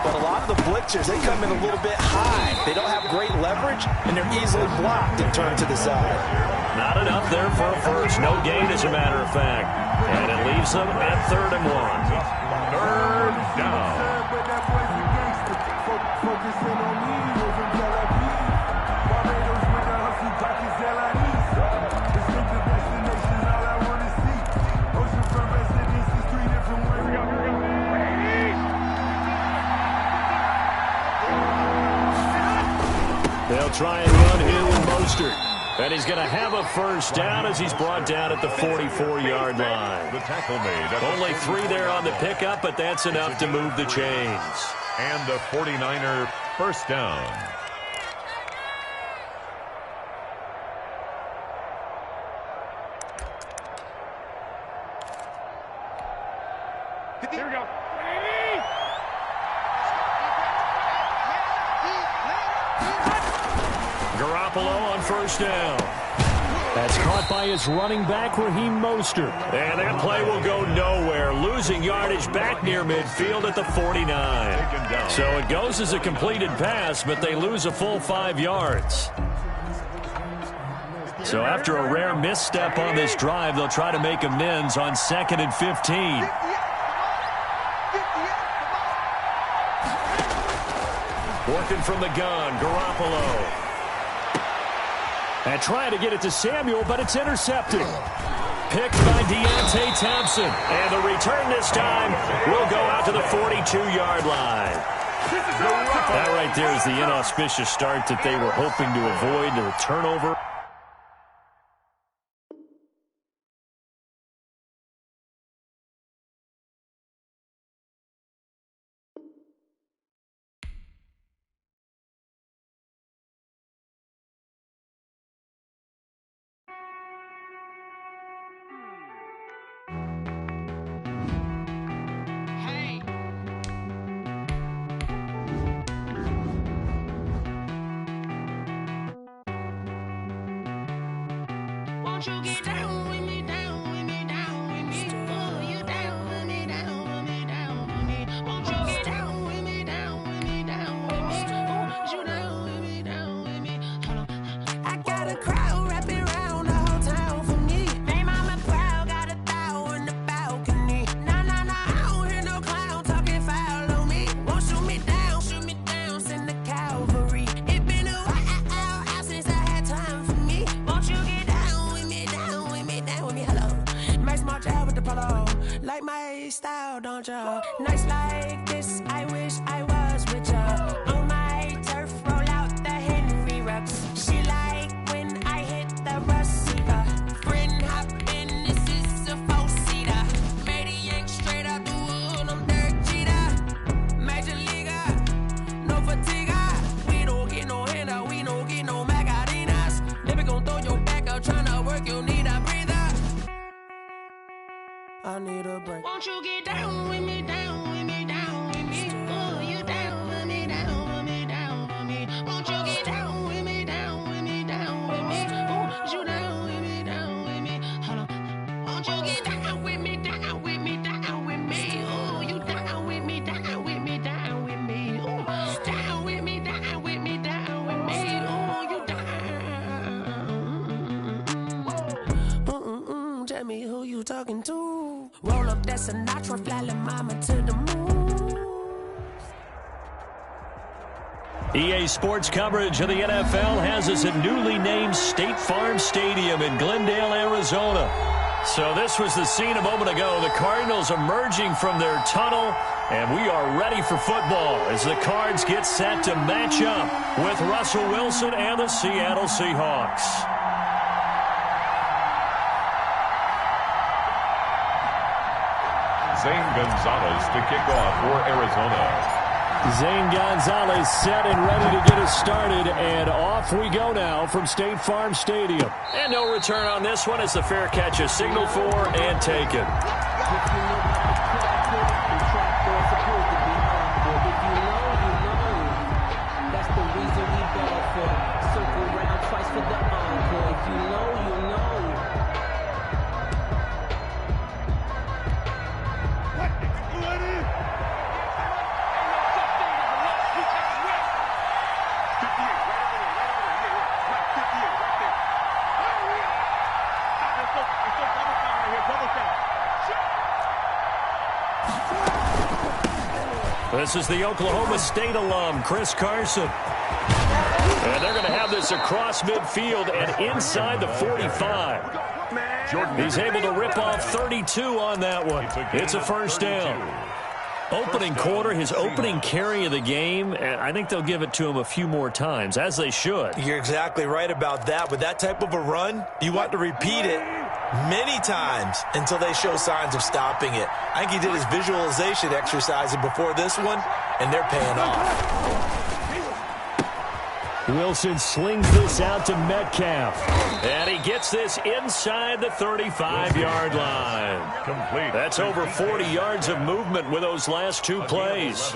But a lot of the blitzers, they come in a little bit high. They don't have great leverage, and they're easily blocked and turned to the side. Not enough there for a first. No gain, as a matter of fact. And it leaves them at 3rd and 1. Third down. They'll try and run here with Mostert. And he's going to have a first down as he's brought down at the 44-yard line. The tackle made. Only 3 there on the pickup, but that's enough to move the chains. And the 49er first down. Here we go. Garoppolo on first down. That's caught by his running back, Raheem Mostert. And that play will go nowhere, losing yardage back near midfield at the 49. So it goes as a completed pass, but they lose a full 5 yards. So after a rare misstep on this drive, they'll try to make amends on 2nd and 15. Working from the gun, Garoppolo. And trying to get it to Samuel, but it's intercepted. Picked by Deontay Thompson. And the return this time will go out to the 42-yard line. That right there is the inauspicious start that they were hoping to avoid. The turnover. Won't you get down with me, down with me, down with me? Oh, you down with me, down with me, down with me. Won't you get down with me, down with me, down with me? Oh, you down with me, down with me? Hold on. I got a crowd wrapping around the whole town for me. They mama proud, got 1,000 in the balcony. Nah, nah, nah, I don't hear no clown talking foul on me. Won't shoot me down, send the cavalry. It been a while since I had time for me. Won't you get down with me, down with me, down with me? Hello. Nice march out with the polo. Like my style, don't ya? Nights like this, I wish I was with ya. On my turf, roll out the Henry Rux. She like when I hit the receiver. Friend hop in, this is a 4-seater. Made a yank straight out the wood, I'm Derek Jeter. Major leaguer, no fatigue. We don't get no handout, we don't get no Macarinas. Never gon' throw your back out, tryna work, you need a breather. I need a break. Won't you get down with me, down with me, down with me? Oh, you down with me, down with me, down with me? Won't you get down with me, down with me, down with me? Oh, you down with me, down with me? Hold on. Won't you get down with me, down with me, down with me? Oh, you down with me, down with me, down with me? Oh, down with me, down with me, down with me? Oh, you down. Tell me who you talking to. Roll up that Sinatra, flying mama to the moon. EA Sports coverage of the NFL has us at newly named State Farm Stadium in Glendale, Arizona. So this was the scene a moment ago. The Cardinals emerging from their tunnel, and we are ready for football as the Cards get set to match up with Russell Wilson and the Seattle Seahawks. Zane Gonzalez to kick off for Arizona. Zane Gonzalez set and ready to get us started, and off we go now from State Farm Stadium. And no return on this one as the fair catch is signaled for and taken. That's the reason we ball for. Circle round twice for the encore. If you know, you know. This is the Oklahoma State alum, Chris Carson. And they're going to have this across midfield and inside the 45. He's able to rip off 32 on that one. It's a first down. Opening quarter, his opening carry of the game, and I think they'll give it to him a few more times, as they should. You're exactly right about that. With that type of a run, you want to repeat it many times until they show signs of stopping it. I think he did his visualization exercise before this one, and they're paying off. Wilson slings this out to Metcalf. And he gets this inside the 35-yard line. Complete. That's over 40 yards of movement with those last two plays.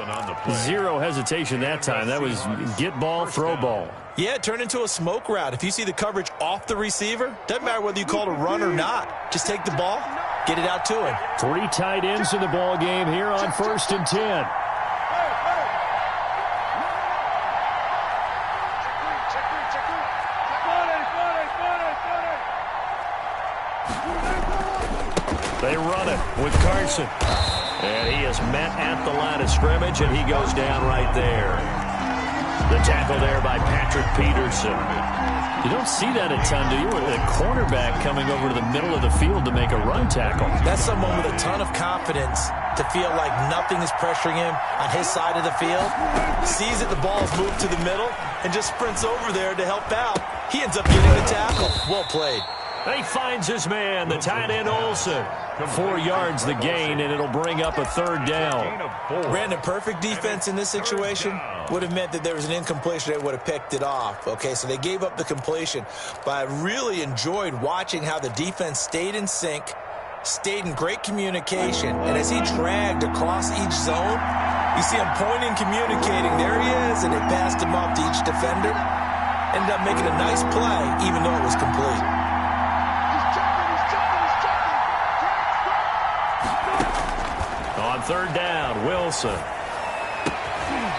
Zero hesitation that time. That was get ball, throw ball. Yeah, it turned into a smoke route. If you see the coverage off the receiver, doesn't matter whether you call it a run or not. Just take the ball, get it out to him. 3 tight ends in the ball game here on 1st and 10. They run it with Carson. And he is met at the line of scrimmage, and he goes down right there. The tackle there by Patrick Peterson. You don't see that a ton, do you? A cornerback coming over to the middle of the field to make a run tackle. That's someone with a ton of confidence to feel like nothing is pressuring him on his side of the field. Sees that the ball's moved to the middle and just sprints over there to help out. He ends up getting the tackle. Well played. And he finds his man, the tight end Olsen. 4 yards the gain, and it'll bring up a 3rd down. Brandon, perfect defense in this situation would have meant that there was an incompletion. They would have picked it off. Okay, so they gave up the completion. But I really enjoyed watching how the defense stayed in sync, stayed in great communication. And as he dragged across each zone, you see him pointing, communicating. There he is, and they passed him off to each defender. Ended up making a nice play, even though it was complete. third down. Wilson.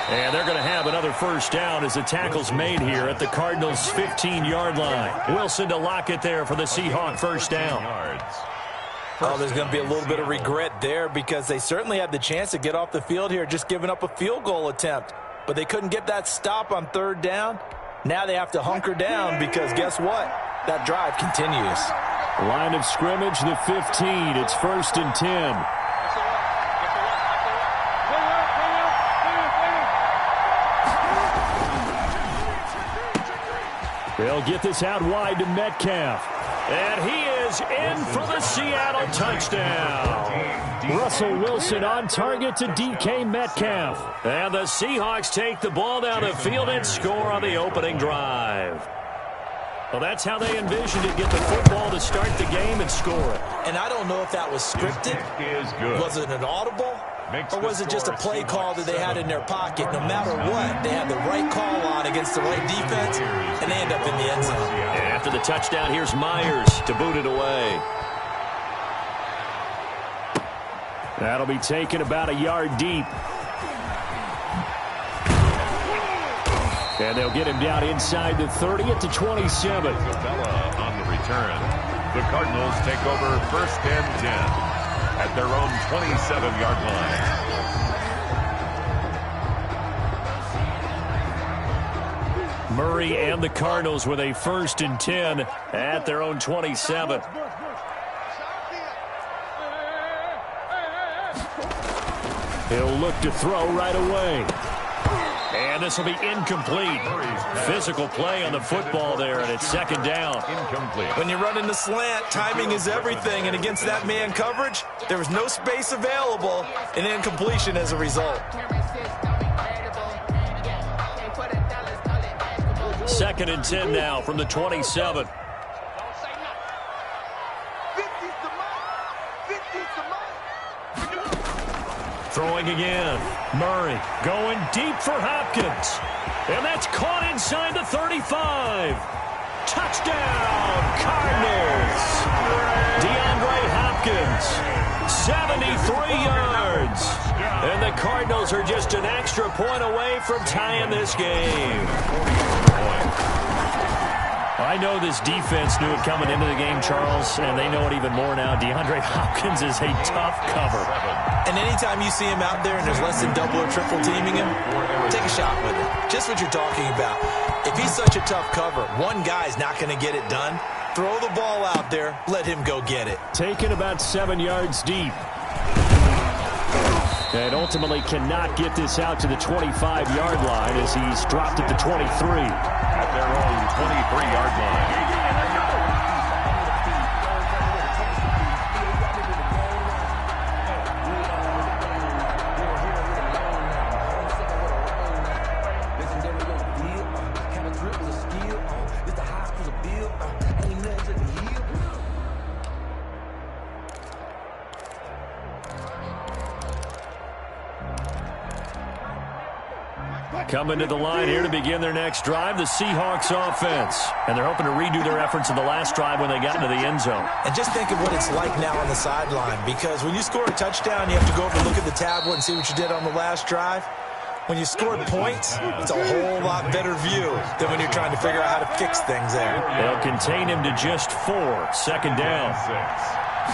And they're going to have another first down as the tackle's made here at the Cardinals' 15-yard line. Wilson to lock it there for the Seahawk first down. Oh, there's going to be a little bit of regret there because they certainly had the chance to get off the field here, just giving up a field goal attempt. But they couldn't get that stop on third down. Now they have to hunker down because guess what? That drive continues. Line of scrimmage, the 15. It's 1st and 10. They'll get this out wide to Metcalf. And he is in for the Seattle touchdown. Russell Wilson on target to DK Metcalf. And the Seahawks take the ball down the field and score on the opening drive. Well, that's how they envisioned it. Get the football to start the game and score it. And I don't know if that was scripted. Was it an audible? Or was it just a play call that they had in their pocket? No matter what, they had the right call on against the right defense, and they end up in the end zone. After the touchdown, here's Myers to boot it away. That'll be taken about a yard deep. And they'll get him down inside the 30 at the 27. Isabella on the return. The Cardinals take over 1st and 10. At their own 27-yard line. Murray and the Cardinals with a 1st and 10 at their own 27. He'll look to throw right away. And this will be incomplete. Physical play on the football there, and it's 2nd down. Incomplete. When you run in the slant, timing is everything, and against that man coverage, there was no space available, and incompletion as a result. 2nd and 10 now from the 27. Throwing again. Murray going deep for Hopkins. And that's caught inside the 35. Touchdown, Cardinals. DeAndre Hopkins, 73 yards. And the Cardinals are just an extra point away from tying this game. I know this defense knew it coming into the game, Charles, and they know it even more now. DeAndre Hopkins is a tough cover. And anytime you see him out there and there's less than double or triple teaming him, take a shot with it. Just what you're talking about. If he's such a tough cover, one guy's not going to get it done. Throw the ball out there. Let him go get it. Taken about 7 yards deep. And ultimately cannot get this out to the 25-yard line as he's dropped at the 23. At their own 23-yard line. Coming to the line here to begin their next drive, the Seahawks offense. And they're hoping to redo their efforts in the last drive when they got into the end zone. And just think of what it's like now on the sideline, because when you score a touchdown, you have to go over and look at the tablet and see what you did on the last drive. When you score points, it's a whole lot better view than when you're trying to figure out how to fix things there. They'll contain him to just 4. 2nd down.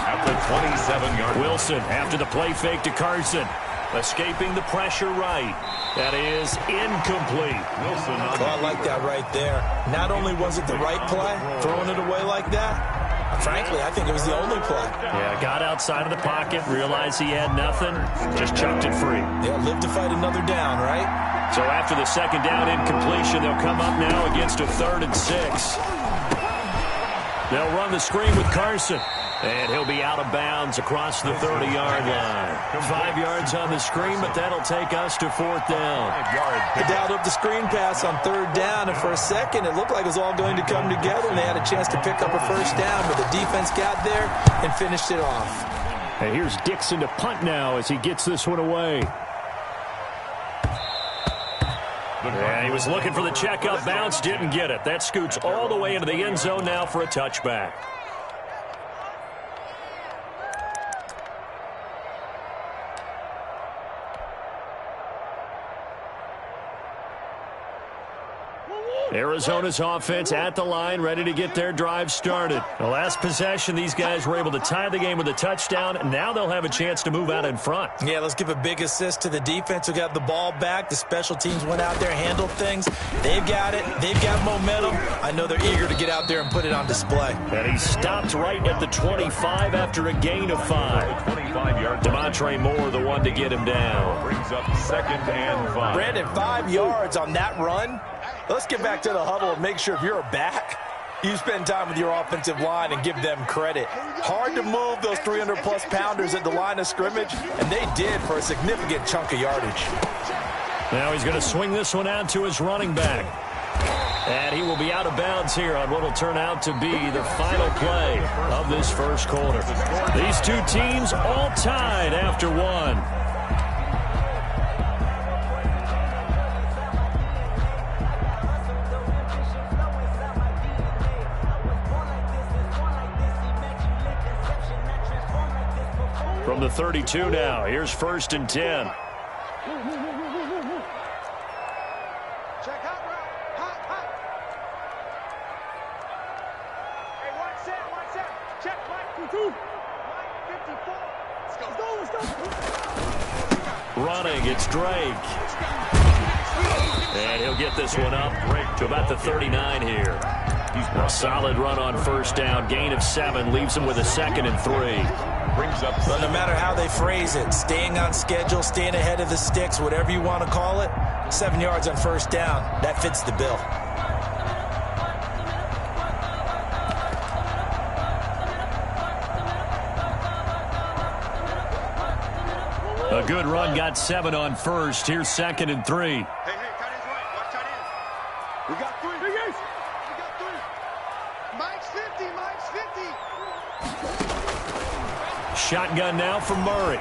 At the 27-yard line. Wilson after the play fake to Carson. Escaping the pressure right. That is incomplete. Wilson on Well, I like that right there. Not only was it the right play, throwing it away like that, frankly, I think it was the only play. Yeah, got outside of the pocket, realized he had nothing, just chucked it free. Yeah, live to fight another down, right? So after the 2nd down incompletion, they'll come up now against a 3rd and 6. They'll run the screen with Carson. And he'll be out of bounds across the 30-yard line. 5 yards on the screen, but that'll take us to 4th down. They dialed up the screen pass on 3rd down, and for a second, it looked like it was all going to come together, and they had a chance to pick up a first down, but the defense got there and finished it off. And here's Dixon to punt now as he gets this one away. And he was looking for the check-up bounce, didn't get it. That scoots all the way into the end zone now for a touchback. Arizona's offense at the line, ready to get their drive started. The last possession, these guys were able to tie the game with a touchdown. Now they'll have a chance to move out in front. Yeah, let's give a big assist to the defense who got the ball back. The special teams went out there, handled things. They've got it. They've got momentum. I know they're eager to get out there and put it on display. And he stopped right at the 25 after a gain of 5. 25 yards. Demontre Moore, the one to get him down. Brings up 2nd and 5. Brandon, 5 yards on that run. Let's get back to the huddle and make sure if you're a back, you spend time with your offensive line and give them credit. Hard to move those 300-plus pounders at the line of scrimmage, and they did for a significant chunk of yardage. Now he's going to swing this one out to his running back. And he will be out of bounds here on what will turn out to be the final play of this first quarter. These two teams all tied after one. From the 32 now, here's 1st and 10. Check hot route. Hot. Hey, one set. Check, Mike. 2. Mike, 54. Let's go. Running, it's Drake. And he'll get this one up to about the 39 here. A solid run on 1st down. Gain of 7 leaves him with a 2nd and 3. But no matter how they phrase it, staying on schedule, staying ahead of the sticks, whatever you want to call it, 7 yards on 1st down, that fits the bill. A good run, got 7 on 1st. Here's 2nd and 3. Hey, tight ends right. Watch tight ends. We got 3. We got 3. Mike's 50. Shotgun now from Murray.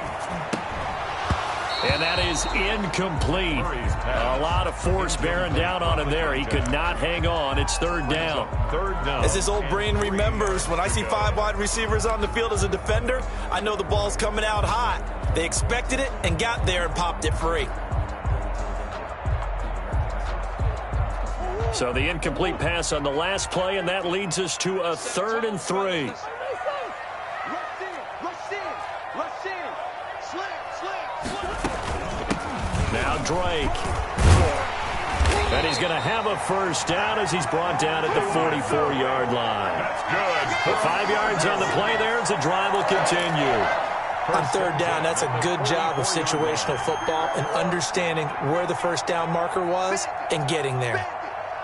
And that is incomplete. A lot of force bearing down on him there. He could not hang on. It's 3rd down. As his old brain remembers, when I see 5 wide receivers on the field as a defender, I know the ball's coming out hot. They expected it and got there and popped it free. So the incomplete pass on the last play, and that leads us to a 3rd and 3. Now Drake. And he's going to have a 1st down as he's brought down at the 44-yard line. That's good. 5 yards on the play there as the drive will continue. On 3rd down, that's a good job of situational football and understanding where the 1st down marker was and getting there.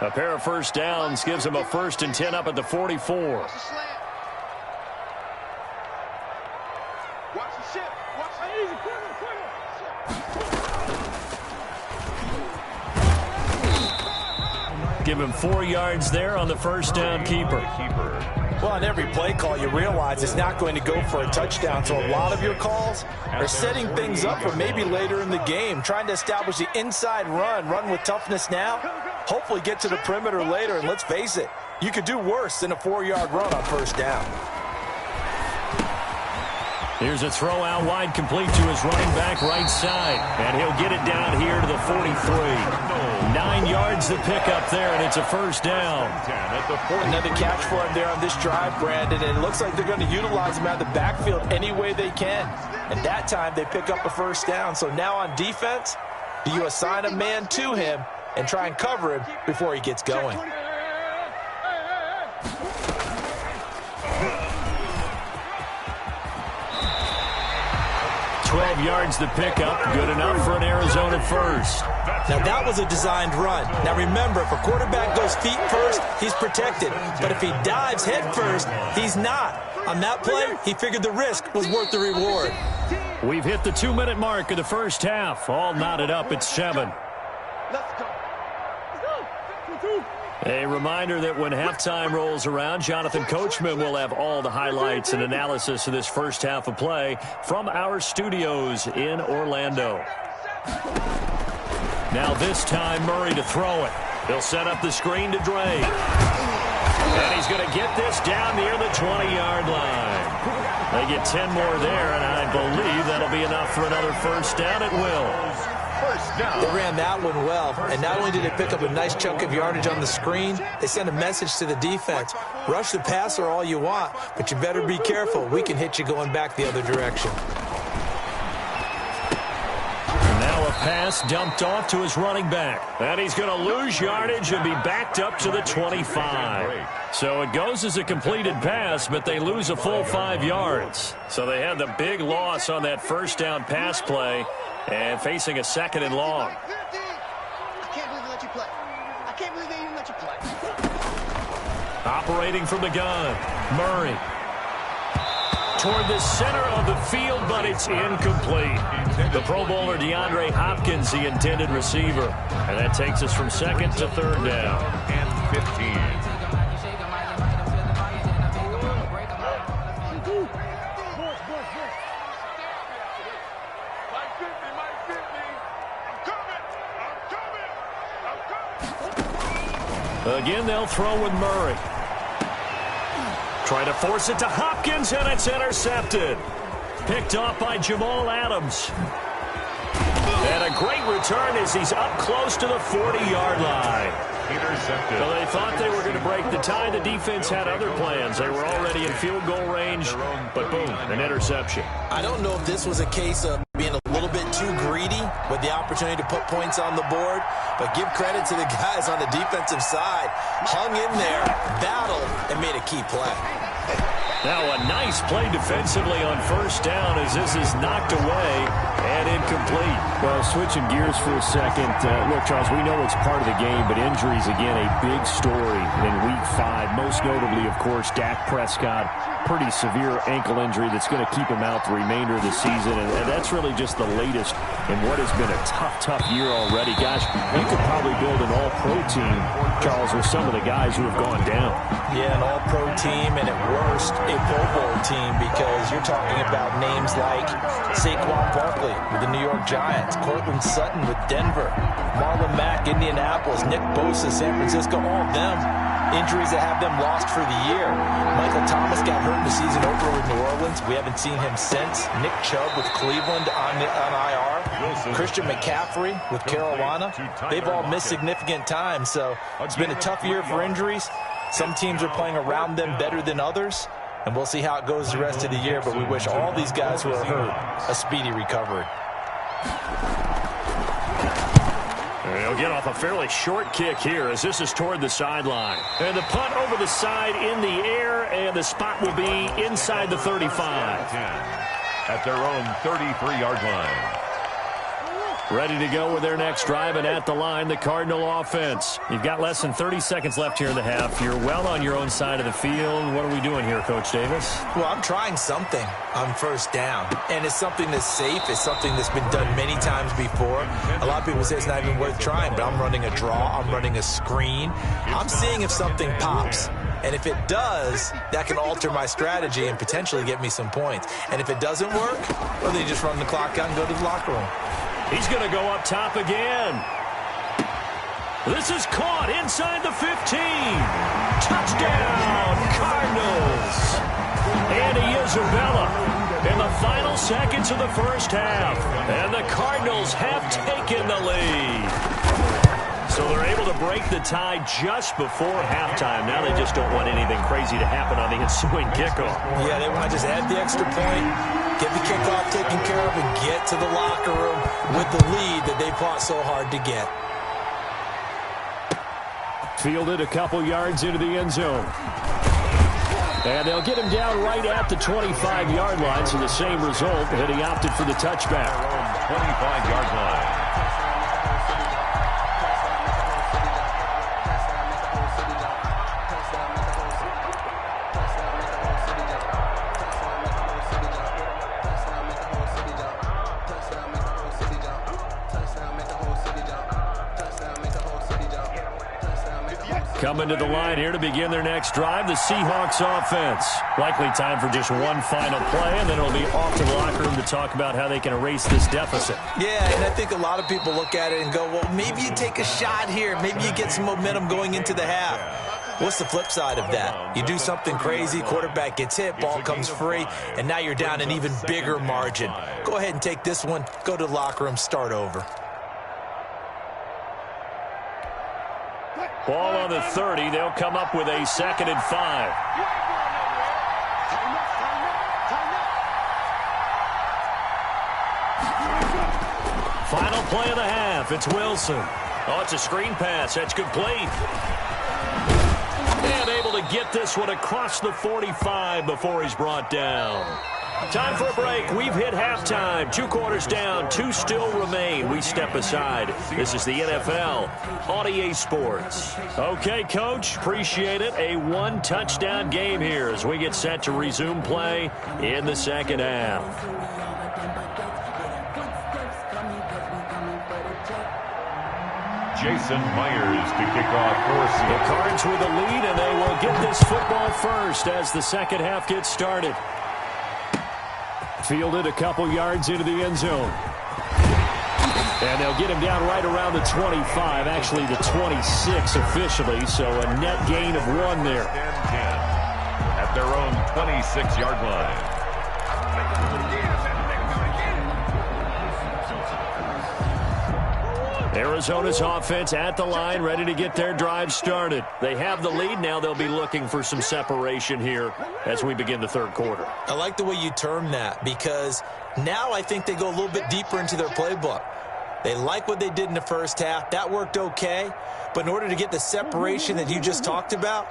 A pair of 1st downs gives him a 1st and 10 up at the 44. Watch the ship. Watch the easy. Quicker. Give him 4 yards there on the 1st down keeper. Well, on every play call, you realize it's not going to go for a touchdown. So a lot of your calls are setting things up for maybe later in the game, trying to establish the inside run with toughness now, hopefully get to the perimeter later. And let's face it, you could do worse than a 4-yard run on 1st down. Here's a throw out wide, complete to his running back right side. And he'll get it down here to the 43. 9 yards to pick up there, and it's a 1st down. Another catch for him there on this drive, Brandon. And it looks like they're going to utilize him out of the backfield any way they can. And that time they pick up a 1st down. So now on defense, do you assign a man to him and try and cover him before he gets going? 12 yards to pick up. Good enough for an Arizona 1st. Now, that was a designed run. Now, remember, if a quarterback goes feet first, he's protected. But if he dives head first, he's not. On that play, he figured the risk was worth the reward. We've hit the 2-minute mark of the 1st half. All knotted up at 7. Let's go. A reminder that when halftime rolls around, Jonathan Coachman will have all the highlights and analysis of this 1st half of play from our studios in Orlando. Now this time, Murray to throw it. He'll set up the screen to Drake. And he's going to get this down near the 20-yard line. They get 10 more there, and I believe that'll be enough for another 1st down. It will. first down. They ran that one well, and not only did they pick up a nice chunk of yardage on the screen, they sent a message to the defense. Rush the passer all you want, but you better be careful. We can hit you going back the other direction. Now a pass dumped off to his running back. And he's going to lose yardage and be backed up to the 25. So it goes as a completed pass, but they lose a full 5 yards. So they had the big loss on that first down pass play and facing a 2nd and long. I can't believe they let you play. I can't believe they even let you play. Operating from the gun, Murray. Toward the center of the field, but it's incomplete. The Pro Bowler DeAndre Hopkins, the intended receiver. And that takes us from 2nd to 3rd down. And 15. Again, they'll throw with Murray. Trying to force it to Hopkins, and it's intercepted. Picked off by Jamal Adams. And a great return as he's up close to the 40-yard line. Intercepted. So they thought they were going to break the tie. The defense had other plans. They were already in field goal range, but boom, an interception. I don't know if this was a case of being a little bit too greedy with the opportunity to put points on the board, but give credit to the guys on the defensive side. Hung in there, battled, and made a key play. Now a nice play defensively on first down as this is knocked away and incomplete. Well, switching gears for a second. Look, Charles, we know it's part of the game, but injuries, again, a big story in Week 5. Most notably, of course, Dak Prescott. Pretty severe ankle injury that's going to keep him out the remainder of the season, and that's really just the latest in what has been a tough year already. Gosh, you could probably build an all-pro team, Charles, with some of the guys who have gone down. Yeah, an all-pro team, and at worst, a Pro Bowl team, because you're talking about names like Saquon Barkley with the New York Giants, Cortland Sutton with Denver, Marlon Mack, Indianapolis, Nick Bosa, San Francisco, all of them. Injuries that have them lost for the year. Michael Thomas got hurt in the season opener with New Orleans. We haven't seen him since. Nick Chubb with Cleveland on IR. Christian McCaffrey with Carolina. They've all missed significant time, so it's been a tough year for injuries. Some teams are playing around them better than others, and we'll see how it goes the rest of the year, but we wish all these guys who are hurt a speedy recovery. They'll get off a fairly short kick here as this is toward the sideline. And the punt over the side in the air, and the spot will be inside the 35. At their own 33-yard line. Ready to go with their next drive, and at the line, the Cardinal offense. You've got less than 30 seconds left here in the half. You're well on your own side of the field. What are we doing here, Coach Davis? Well, I'm trying something on first down, and it's something that's safe. It's something that's been done many times before. A lot of people say it's not even worth trying, but I'm running a draw. I'm running a screen. I'm seeing if something pops. And if it does, that can alter my strategy and potentially get me some points. And if it doesn't work, well, then you just run the clock out and go to the locker room. He's going to go up top again. This is caught inside the 15. Touchdown, Cardinals. Andy Isabella in the final seconds of the first half. And the Cardinals have taken the lead. So they're able to break the tie just before halftime. Now they just don't want anything crazy to happen on the ensuing kickoff. Yeah, they want to just add the extra point, get the kickoff taken care of, and get to the locker room with the lead that they fought so hard to get. Fielded a couple yards into the end zone. And they'll get him down right at the 25-yard line, so the same result, and he opted for the touchback. 25-yard line. Coming to the line here to begin their next drive, the Seahawks offense. Likely time for just one final play, and then it'll be off to the locker room to talk about how they can erase this deficit. Yeah, and I think a lot of people look at it and go, well, maybe you take a shot here. Maybe you get some momentum going into the half. What's the flip side of that? You do something crazy, quarterback gets hit, ball comes free, and now you're down an even bigger margin. Go ahead and take this one, go to the locker room, start over. Ball on the 30. They'll come up with a 2nd and 5. Final play of the half. It's Wilson. Oh, it's a screen pass. That's complete. And able to get this one across the 45 before he's brought down. Time for a break. We've hit halftime. 2 quarters down. 2 still remain. We step aside. This is the NFL on EA Sports. Okay, Coach. Appreciate it. A 1-touchdown game here as we get set to resume play in the 2nd half. Jason Myers to kick off for Seattle. The Cards with a lead, and they will get this football first as the 2nd half gets started. Fielded a couple yards into the end zone. And they'll get him down right around the 25, actually the 26 officially, so a net gain of 1 there. 10-10 at their own 26-yard line. Arizona's offense at the line, ready to get their drive started. They have the lead. Now they'll be looking for some separation here as we begin the 3rd quarter. I like the way you term that because now I think they go a little bit deeper into their playbook. They like what they did in the 1st half. That worked okay. But in order to get the separation that you just talked about,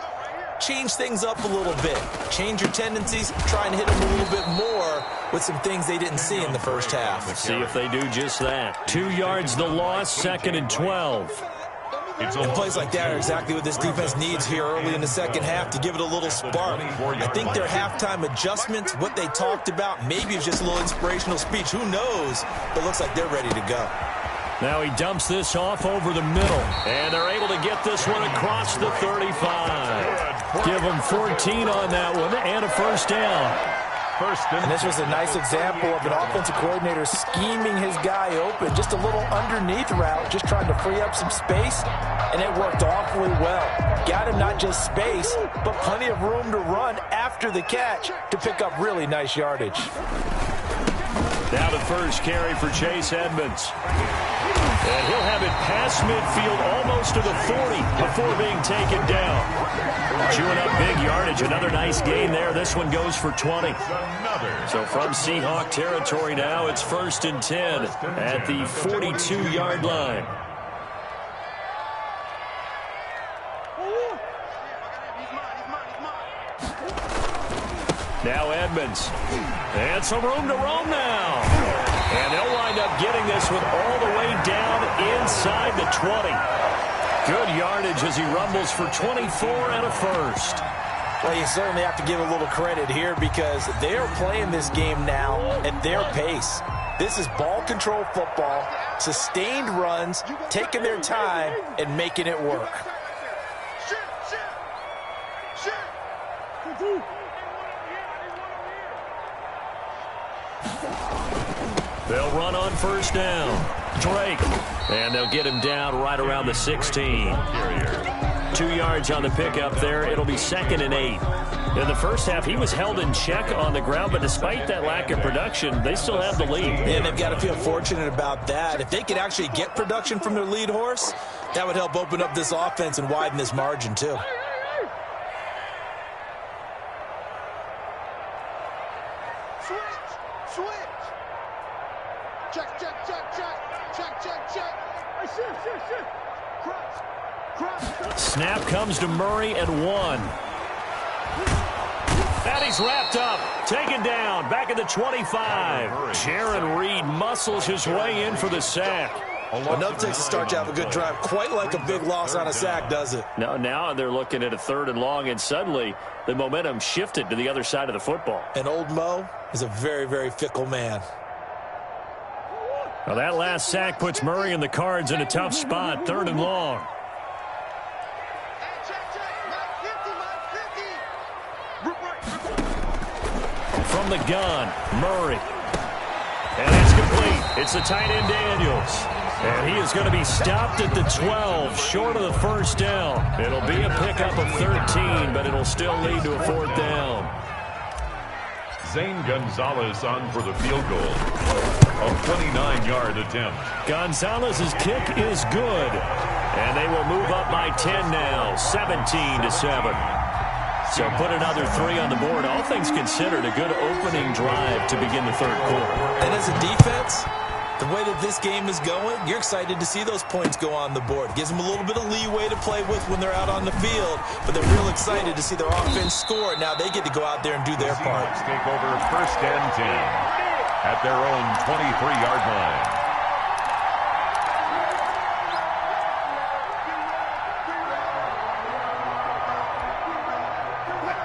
change things up a little bit. Change your tendencies. Try and hit them a little bit more with some things they didn't see in the 1st half. Let's see if they do just that. 2 yards the loss, 2nd and 12. And plays like that are exactly what this defense needs here early in the 2nd half to give it a little spark. I think their halftime adjustments, what they talked about, maybe it's just a little inspirational speech. Who knows? But it looks like they're ready to go. Now he dumps this off over the middle. And they're able to get this one across the 35. Give them 14 on that one and a 1st down. And this was a nice example of an offensive coordinator scheming his guy open. Just a little underneath route, just trying to free up some space, and it worked awfully well. Got him not just space, but plenty of room to run after the catch to pick up really nice yardage. Now the first carry for Chase Edmonds. And he'll have it past midfield almost to the 40 before being taken down. Chewing up big yardage. Another nice gain there. This one goes for 20. So from Seahawk territory now, it's 1st and 10 at the 42-yard line. Now Edmonds. And some room to roam now. And they'll wind up getting this one all the way down inside the 20. Good yardage as he rumbles for 24 and a 1st. Well, you certainly have to give a little credit here because they are playing this game now at their pace. This is ball control football, sustained runs, taking their time, and making it work. They'll run on 1st down. Drake. And they'll get him down right around the 16. 2 yards on the pickup there. It'll be 2nd and 8. In the 1st half, he was held in check on the ground, but despite that lack of production, they still have the lead. And they've got to feel fortunate about that. If they could actually get production from their lead horse, that would help open up this offense and widen this margin, too. Snap comes to Murray at 1. And he's wrapped up, taken down, back at the 25. Jaron Reed muscles his way in for the sack. Enough takes a start to have a good drive. Quite like a big loss on a sack, does it? No, now they're looking at a 3rd and long, and suddenly the momentum shifted to the other side of the football. And old Mo is a very, very fickle man. Well, that last sack puts Murray and the Cards in a tough spot, 3rd and long. From the gun, Murray. And it's complete. It's the tight end Daniels. And he is going to be stopped at the 12, short of the 1st down. It'll be a pickup of 13, but it'll still lead to a 4th down. Zane Gonzalez on for the field goal. A 29-yard attempt. Gonzalez's kick is good. And they will move up by 10 now, 17-7. So put another 3 on the board. All things considered, a good opening drive to begin the third quarter. And as a defense, the way that this game is going, you're excited to see those points go on the board. It gives them a little bit of leeway to play with when they're out on the field, but they're real excited to see their offense score. Now they get to go out there and do their part. Take over first and 10 at their own 23-yard line.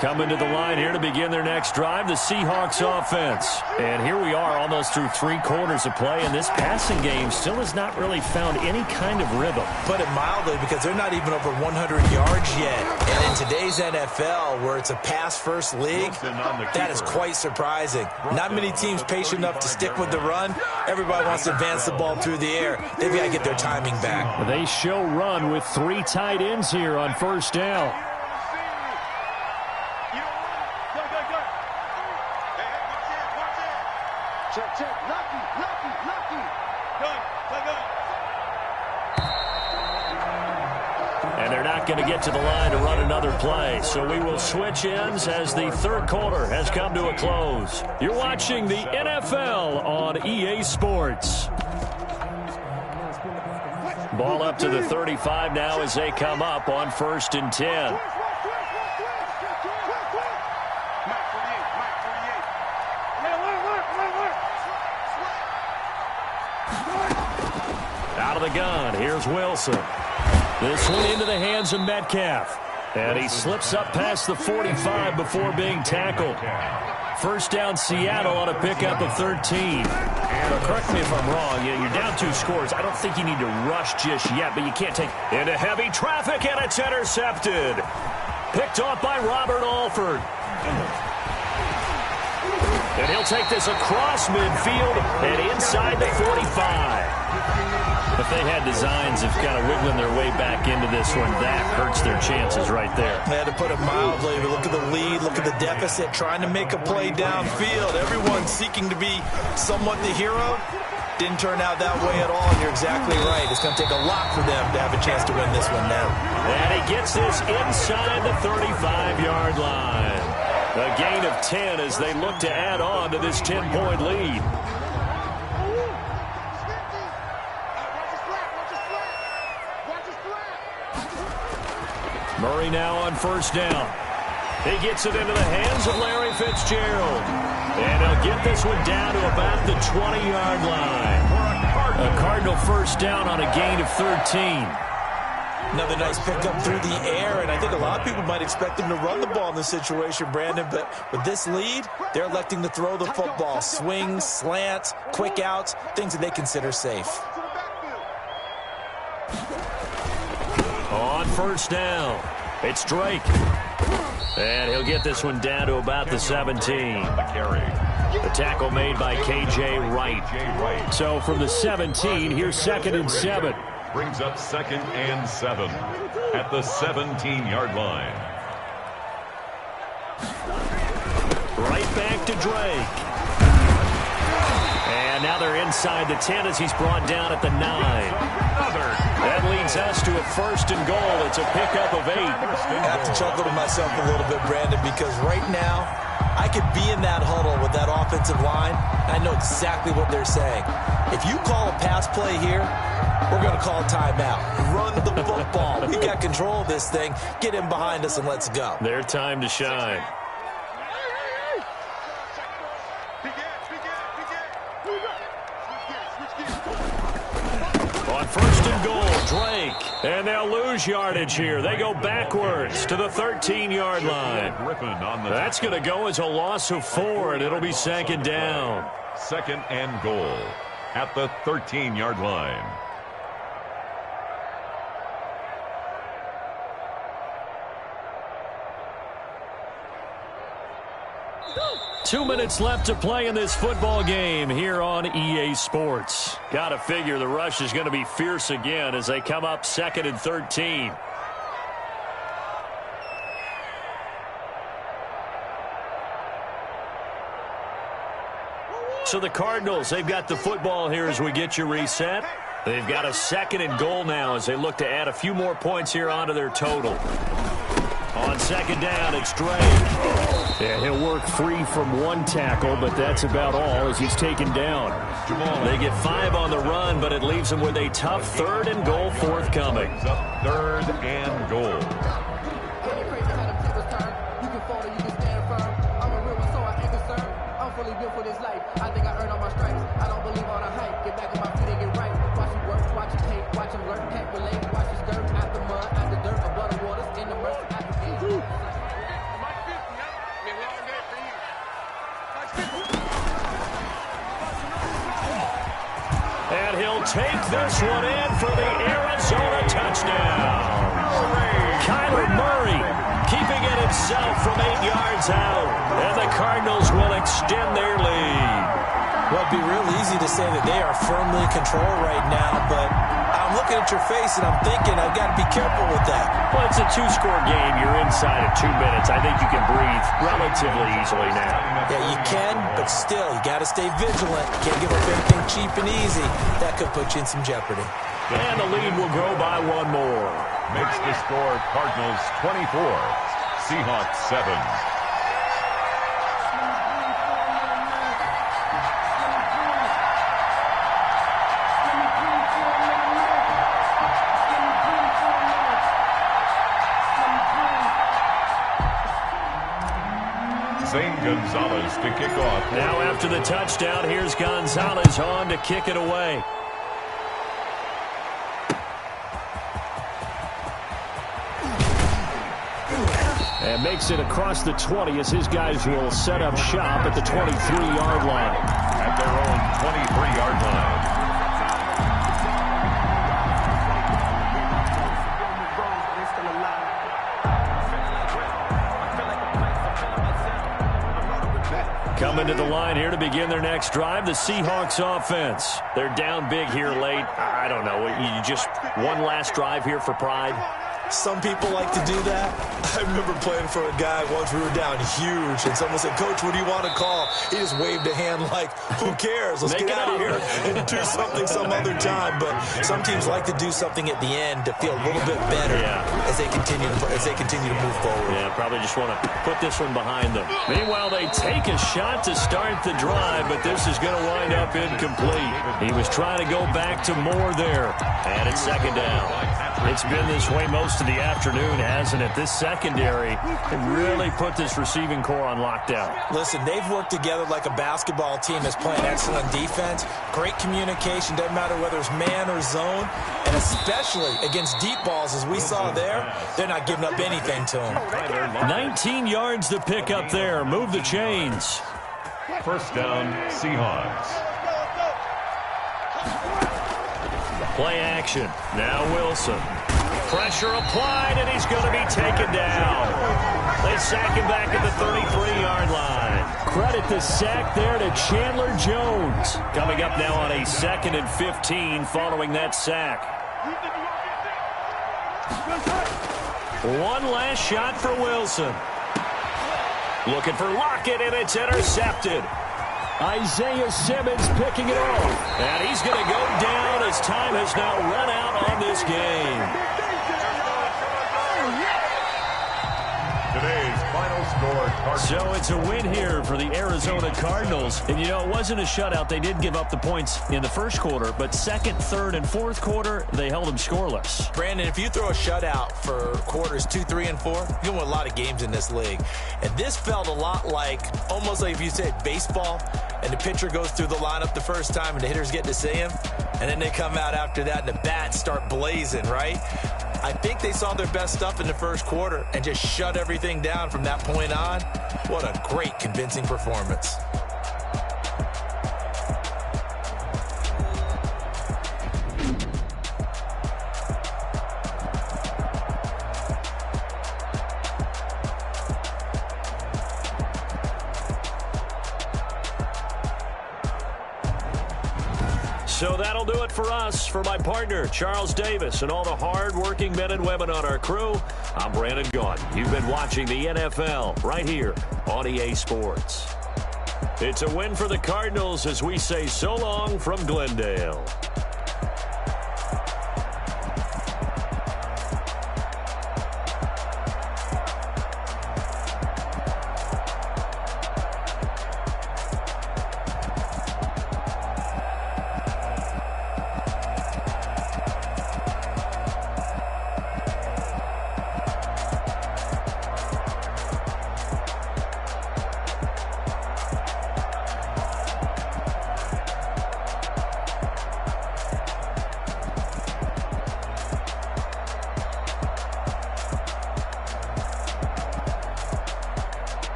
Coming to the line here to begin their next drive, the Seahawks offense. And here we are almost through 3 quarters of play, and this passing game still has not really found any kind of rhythm. Put it mildly, because they're not even over 100 yards yet. And in today's NFL, where it's a pass-first league, that is quite surprising. Not many teams patient enough to stick with the run. Everybody wants to advance the ball through the air. They've got to get their timing back. They show run with 3 tight ends here on first down. And they're not going to get to the line to run another play. So we will switch ends as the third quarter has come to a close. You're watching the NFL on EA Sports. Ball up to the 35 now as they come up on first and 10. Out of the gun, here's Wilson. This one into the hands of Metcalf. And he slips up past the 45 before being tackled. First down Seattle on a pickup of 13. But correct me if I'm wrong, you're down 2 scores. I don't think you need to rush just yet, but you can't take into heavy traffic, and it's intercepted. Picked off by Robert Alford. And he'll take this across midfield and inside the 45. If they had designs of kind of wiggling their way back into this one, that hurts their chances right there. They had to put it mildly. But look at the lead, look at the deficit, trying to make a play downfield. Everyone seeking to be somewhat the hero. Didn't turn out that way at all, and you're exactly right. It's going to take a lot for them to have a chance to win this one now. And he gets this inside the 35-yard line. A gain of 10 as they look to add on to this 10-point lead. Murray now on first down. He gets it into the hands of Larry Fitzgerald. And he'll get this one down to about the 20-yard line. A Cardinal first down on a gain of 13. Another nice pickup through the air, and I think a lot of people might expect them to run the ball in this situation, Brandon, but with this lead, they're electing to throw the football. Swings, slants, quick outs, things that they consider safe. On first down, it's Drake. And he'll get this one down to about the 17. The tackle made by K.J. Wright. So from the 17, here's 2nd and 7. Brings up 2nd and 7 at the 17-yard line. Right back to Drake. And now they're inside the 10 as he's brought down at the 9. That leads us to a 1st and goal. It's a pickup of 8. I have to chuckle to myself a little bit, Brandon, because right now I could be in that huddle with that offensive line. I know exactly what they're saying. If you call a pass play here, we're going to call timeout. Run the football. We got control of this thing. Get in behind us and let's go. Their time to shine. On 1st and goal, Drake. And they'll lose yardage here. They go backwards to the 13-yard line. That's going to go as a loss of 4, and it'll be 2nd down. 2nd and goal at the 13-yard line. Two minutes left to play in this football game here on EA Sports. Got to figure the rush is going to be fierce again as they come up 2nd and 13. So the Cardinals, they've got the football here as we get you reset. They've got a 2nd and goal now as they look to add a few more points here onto their total. On 2nd down, it's Dre. Yeah, he'll work free from one tackle, but that's about all as he's taken down. They get 5 on the run, but it leaves them with a tough 3rd and goal forthcoming. 3rd and goal. And he'll take this one in for the Arizona touchdown. Kyler Murray keeping it himself from 8 yards out. And the Cardinals will extend their lead. Well, it'd be real easy to say that they are firmly in control right now, but I'm looking at your face and I'm thinking I've got to be careful with that. Well, it's a 2-score game. You're inside of 2 minutes. I think you can breathe relatively easily now. Yeah, you can, but still, you got to stay vigilant. Can't give up anything cheap and easy. That could put you in some jeopardy. And the lead will grow by 1 more. Makes the score Cardinals 24, Seahawks 7. Gonzalez to kick off. Now after the touchdown, here's Gonzalez on to kick it away. And makes it across the 20 as his guys will set up shop at the 23-yard line. At their own 23-yard line. Coming to the line here to begin their next drive, the Seahawks offense. They're down big here late. I don't know. You just one last drive here for pride? Some people like to do that. I remember playing for a guy once we were down huge, and someone said, "Coach, what do you want to call?" He just waved a hand like, "Who cares? Let's get out of here and do something some other time." But some teams like to do something at the end to feel a little bit better as they continue to move forward. Yeah, probably just want to put this one behind them. Meanwhile, they take a shot to start the drive, but this is going to wind up incomplete. He was trying to go back to Moore there, and it's 2nd down. It's been this way most of the afternoon, hasn't it? This secondary can really put this receiving core on lockdown. Listen, they've worked together like a basketball team that's playing excellent defense. Great communication, doesn't matter whether it's man or zone. And especially against deep balls, as we saw there, they're not giving up anything to them. 19 yards to pick up there. Move the chains. 1st down, Seahawks. Play action. Now Wilson. Pressure applied, and he's going to be taken down. They sack him back at the 33-yard line. Credit the sack there to Chandler Jones. Coming up now on a 2nd and 15 following that sack. One last shot for Wilson. Looking for Lockett, and it's intercepted. Isaiah Simmons picking it off. And he's going to go down as time has now run out on this game. Today's final score, Cardinals. So it's a win here for the Arizona Cardinals. And, you know, it wasn't a shutout. They did give up the points in the first quarter, but 2nd, 3rd, and 4th quarter, they held them scoreless. Brandon, if you throw a shutout for quarters 2, 3, and 4, you're going to win a lot of games in this league. And this felt a lot like, almost like if you said baseball, and the pitcher goes through the lineup the first time, and the hitters get to see him, and then they come out after that, and the bats start blazing, right? I think they saw their best stuff in the first quarter and just shut everything down from that point on. What a great, convincing performance. So that'll do it for us. For my partner, Charles Davis, and all the hard-working men and women on our crew, I'm Brandon Gaughan. You've been watching the NFL right here on EA Sports. It's a win for the Cardinals as we say so long from Glendale.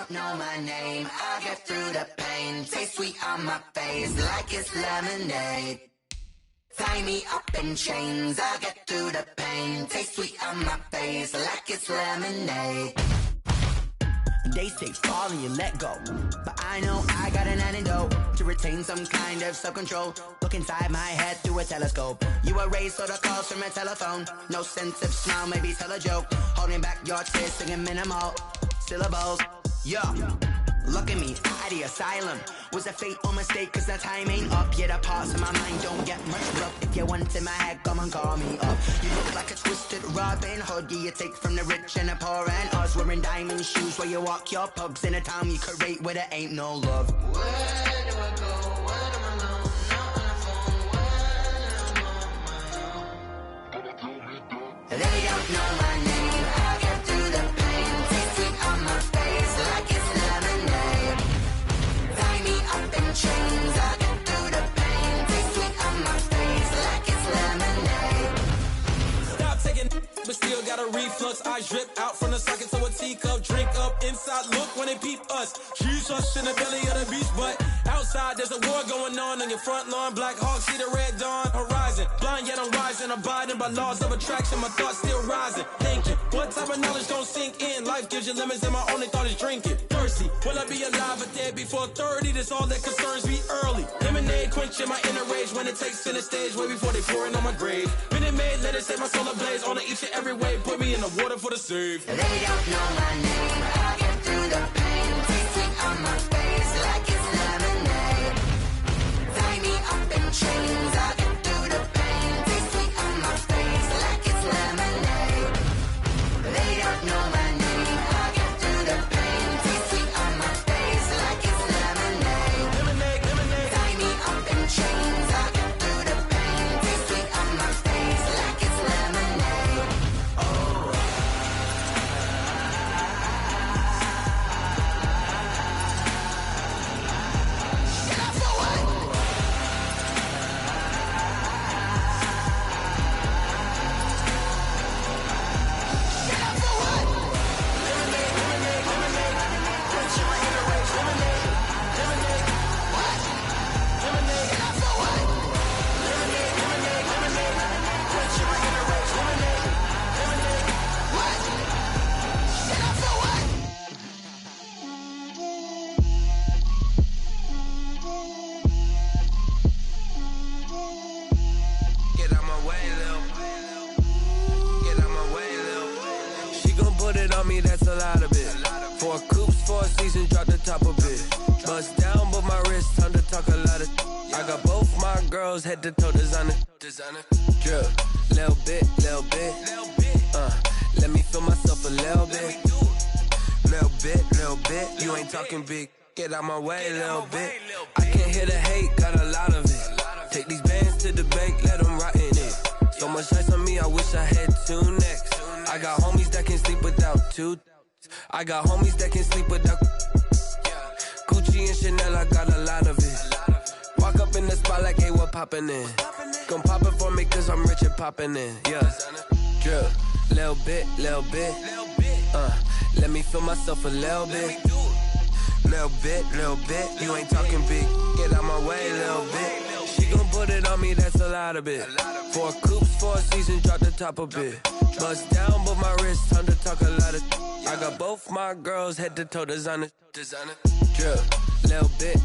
don't know my name, I'll get through the pain. Taste sweet on my face like it's lemonade. Tie me up in chains, I'll get through the pain. Taste sweet on my face like it's lemonade. They say fall and you let go, but I know I got an antidote to retain some kind of self-control. Look inside my head through a telescope. You erase all the calls from a telephone. No sense of smile, maybe tell a joke. Holding back your tears, singing minimal syllables. Yo, look at me, out of the asylum. Was a fate or mistake, cause the time ain't up. Yet the parts of my mind don't get much love. If you want in my head, come and call me up. You look like a twisted Robin Hood. Yeah, you take from the rich and the poor and us. Wearing diamond shoes where you walk your pugs. In a town you create where there ain't no love. Where do I go? When am I alone? Not on the phone. When am I on my own? They don't know my name. I'll get through the pain. Taste sweet on my face like it's lemonade. Tie me up in chains. I'll get through the pain. Taste sweet on my face like it's lemonade. Stop taking, but still got a reflux. I drip out from the socket to a teacup. Drink up inside, look when they peep us. Huge us in the belly of the beach, but outside there's a war going on your front lawn. Black Hawk see the red dawn horizon. Blind yet I'm rising, abiding by laws of attraction. My thoughts still rising. Thinking, what type of knowledge don't sink in? Life gives you limits, and my only thought is drinking. Thirsty, will I be alive or dead before 30? That's all that concerns me early. Lemonade quenching my inner rage when it takes center stage, way before they pour it on my grave. Minute Maid, let it set my soul ablaze. On each and every way, put me in the water for the save. They don't know my name, I'll get through the pain. Taste sweet on my face like it's lemonade. Tie me up in chains, I'll get through the pain. Taste sweet on my face like it's lemonade. They don't know my name, I'll get through the pain. Taste sweet on my face like it's lemonade. Tie me up in chains, I'll get through the pain. Taste sweet on my face like it's lemonade. Oh. That's a lot of it. 4 coops, 4 seasons, drop the top of it. Bust down, but my wrist, time to talk a lot of. I got both my girls head to toe designer. Drip, little bit. Let me feel myself a little bit. Little bit. You ain't talking big. Get out my way, little bit. I can't hear the hate, got a lot of it. Take these bands to the bank, let them rot in it. So much ice on me, I wish I had 2 necks. I got homies that can sleep without 2. I got homies that can sleep without Gucci and Chanel, I got a lot of it. Walk up in the spot like, hey, what poppin' in? Gon' pop it for me cause I'm rich and poppin' in. Yeah, drip, little bit. Let me feel myself a little bit. Little bit. You ain't talking big. Get out my way, little bit. She gon' put it on me, that's a lot of it. 4 coops, 4 seasons, drop the top a bit. Bust down, but my wrist, time to talk a lot of. I got both my girls head to toe designer. Drip, little bit.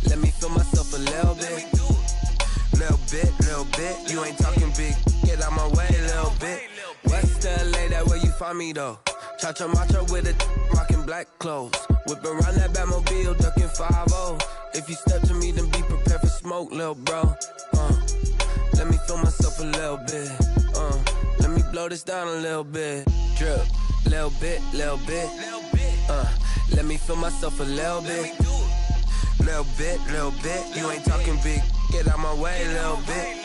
Let me feel myself a little bit. Little bit. You ain't talking big. Get out my way, little bit. West LA, that where you find me though. Cha-cha macha with a rockin' black clothes. Whip around that Batmobile, ducking 5-0. If you step to me, then be prepared for smoke, little bro. Let me feel myself a little bit. Let me blow this down a little bit. Drip, little bit. Let me feel myself a little bit. Little bit. You ain't talking big. Get out my way, little bit.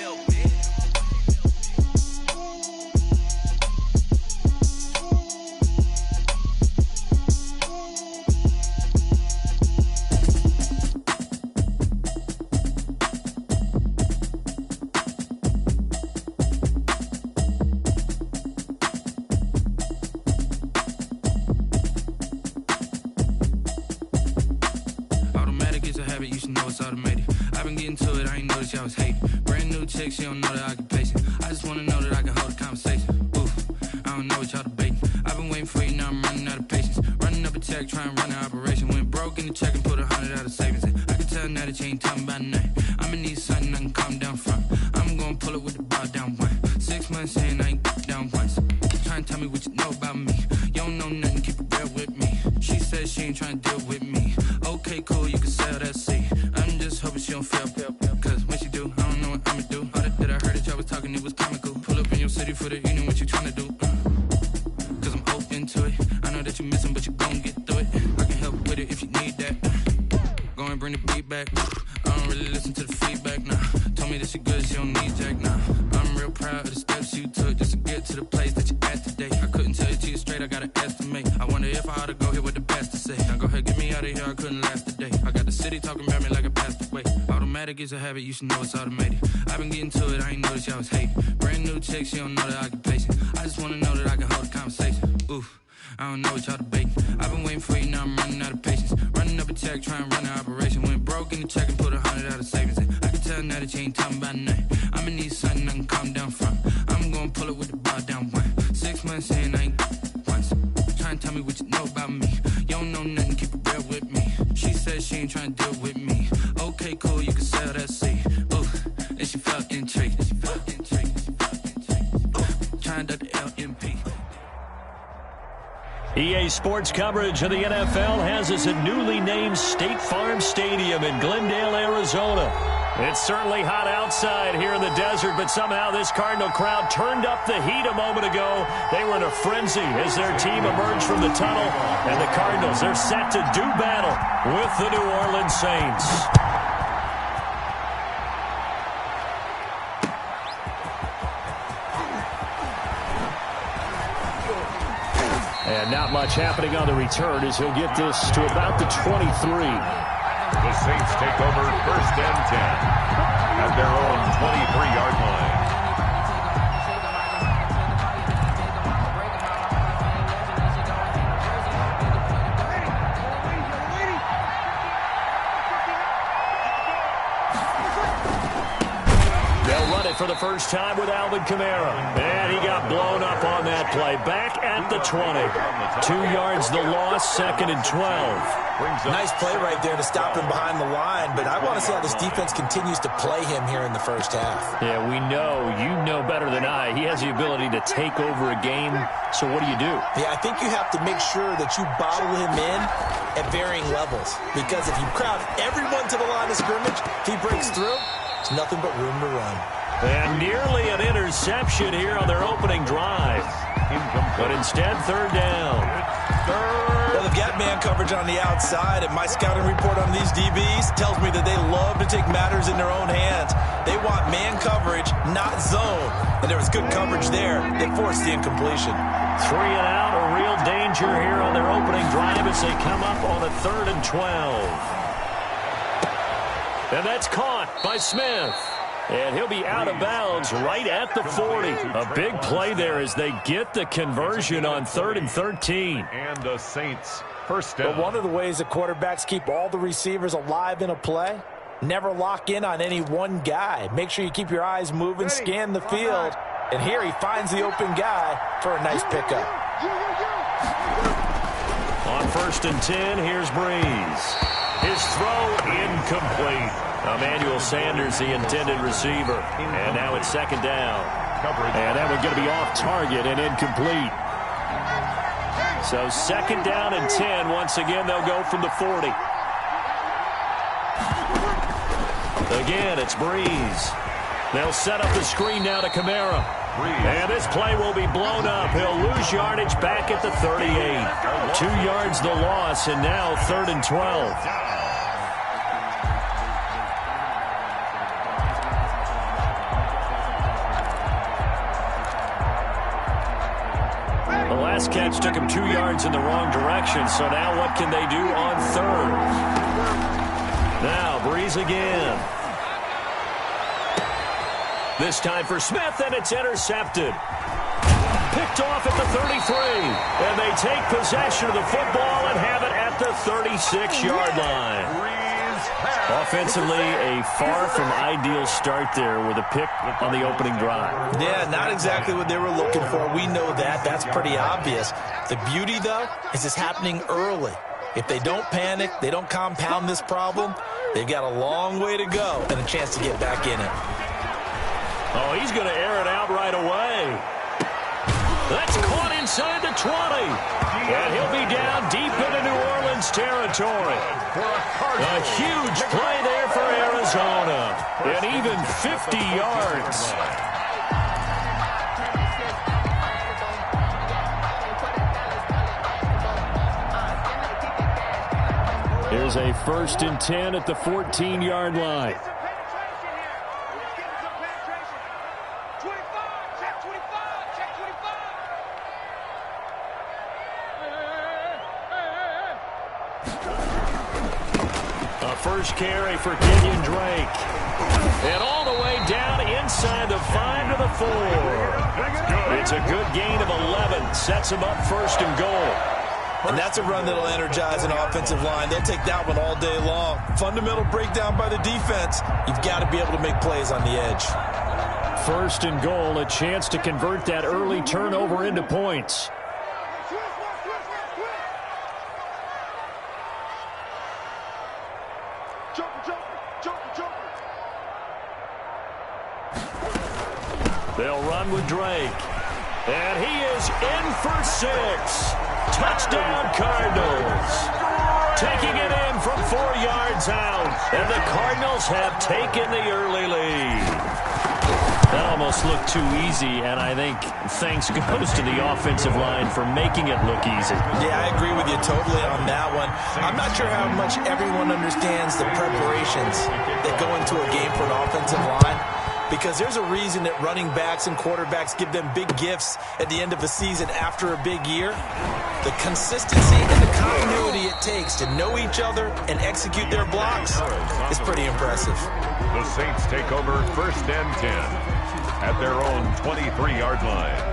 it's a habit, you should know it's automated. I've been getting to it, I ain't noticed y'all was hating. Brand new chick, she don't know that I can pace it. I just wanna know that I can hold a conversation. Oof, I don't know what y'all debating. I've been waiting for you, now I'm running out of patience. Running up a check, trying to run an operation. Went broke in the check and put 100 out of savings. I can tell now that you ain't talking about nothing. I'ma need something I can calm down from. I'm gonna pull it with the bar down one. 6 months in, I ain't down once. Trying to tell me what you know about me. You don't know nothing, keep it real with me. She says she ain't trying to deal with me. Okay, cool, you can sell that seat. I'm just hoping she don't fail. Cause when she do, I don't know what I'ma do. All that I heard that y'all was talking, it was comical. Pull up in your city for the evening, what you trying to do? Cause I'm open to it. I know that you missing, but you gon' get through it. I can help with it if you need that. Go and bring the beat back. I don't really listen to the feedback, nah. Told me that she good, she don't need Jack, nah. I'm real proud of the steps you took just to get to the place that you at today. I couldn't tell you to you straight, I gotta estimate. I wonder if I ought to go here with the best to say. Now go ahead, get me out of here, I couldn't last a day. I got the city talking about me like I passed away. Automatic is a habit, you should know it's automated. I've been getting to it, I ain't noticed y'all was hating. Brand new chick, she don't know that I can pace it. I just wanna know that I can hold a conversation. Oof, I don't know what y'all debating. I've been waiting for you, now I'm running out of patience. Running up a check, trying to run an operation. Went broke in the check and put 100 out of savings. I can tell now that you ain't talking about nothing. I'ma need something I can calm down from. I'm gonna pull it with the bar down one. 6 months in, I ain't once. Trying to tell me what you know about me. You don't know nothing, keep it real with me. She says she ain't trying to deal with me. Okay, cool, you can sell that seat. Ooh, and she felt intrigued. Trying to the LMP. EA Sports coverage of the NFL has us at newly named State Farm Stadium in Glendale, Arizona. It's certainly hot outside here in the desert, but somehow this Cardinal crowd turned up the heat a moment ago. They were in a frenzy as their team emerged from the tunnel, and the Cardinals, they're set to do battle with the New Orleans Saints. And not much happening on the return as he'll get this to about the 23. The Saints take over 1st and 10 at their own 23-yard line. They'll run it for the first time with Alvin Kamara. And he got blown up on that play. Back at the 20. 2 yards the loss, 2nd and 12. Nice play right there to stop him behind the line, but I want to see how this defense continues to play him here in the first half. Yeah, we know. You know better than I. He has the ability to take over a game, so what do you do? Yeah, I think you have to make sure that you bottle him in at varying levels, because if you crowd everyone to the line of scrimmage, if he breaks through, there's nothing but room to run. And nearly an interception here on their opening drive. But instead, 3rd down. Well, they've got man coverage on the outside, and my scouting report on these DBs tells me that they love to take matters in their own hands. They want man coverage, not zone. And there was good coverage there that forced the incompletion. 3 and out, a real danger here on their opening drive as they come up on a 3rd and 12. And that's caught by Smith. And he'll be out of bounds right at the 40. A big play there as they get the conversion on 3rd and 13. And the Saints first down. But one of the ways that quarterbacks keep all the receivers alive in a play, never lock in on any one guy. Make sure you keep your eyes moving, scan the field. And here he finds the open guy for a nice pickup. On 1st and 10, here's Breeze. His throw incomplete. Emmanuel Sanders, the intended receiver. And now it's 2nd down. And that one's going to be off target and incomplete. So 2nd down and 10. Once again, they'll go from the 40. Again, it's Breeze. They'll set up the screen now to Kamara. And this play will be blown up. He'll lose yardage back at the 38. 2 yards the loss, and now 3rd and 12. The last catch took him 2 yards in the wrong direction, so now what can they do on 3rd? Now, Breeze again. This time for Smith, and it's intercepted. Picked off at the 33, and they take possession of the football and have it at the 36-yard line. Breeze Offensively, a far from ideal start there with a pick on the opening drive. Yeah, not exactly what they were looking for. We know that. That's pretty obvious. The beauty, though, is it's happening early. If they don't panic, they don't compound this problem, they've got a long way to go and a chance to get back in it. Oh, he's going to air it out right away. That's caught inside the 20. And he'll be down deep into New Orleans territory. A huge play there for Arizona. And even 50 yards. Here's a 1st and 10 at the 14-yard line. First carry for Kenyon Drake. And all the way down inside the 5 to the 4. It's a good gain of 11. Sets him up 1st and goal. And that's a run that'll energize an offensive line. They'll take that one all day long. Fundamental breakdown by the defense. You've got to be able to make plays on the edge. 1st and goal, a chance to convert that early turnover into points. They'll run with Drake. And he is in for 6. Touchdown, Cardinals. Taking it in from 4 yards out. And the Cardinals have taken the early lead. That almost looked too easy, and I think thanks goes to the offensive line for making it look easy. Yeah, I agree with you totally on that one. I'm not sure how much everyone understands the preparations that go into a game for an offensive line. Because there's a reason that running backs and quarterbacks give them big gifts at the end of the season after a big year. The consistency and the continuity it takes to know each other and execute their blocks is pretty impressive. The Saints take over 1st and 10 at their own 23-yard line.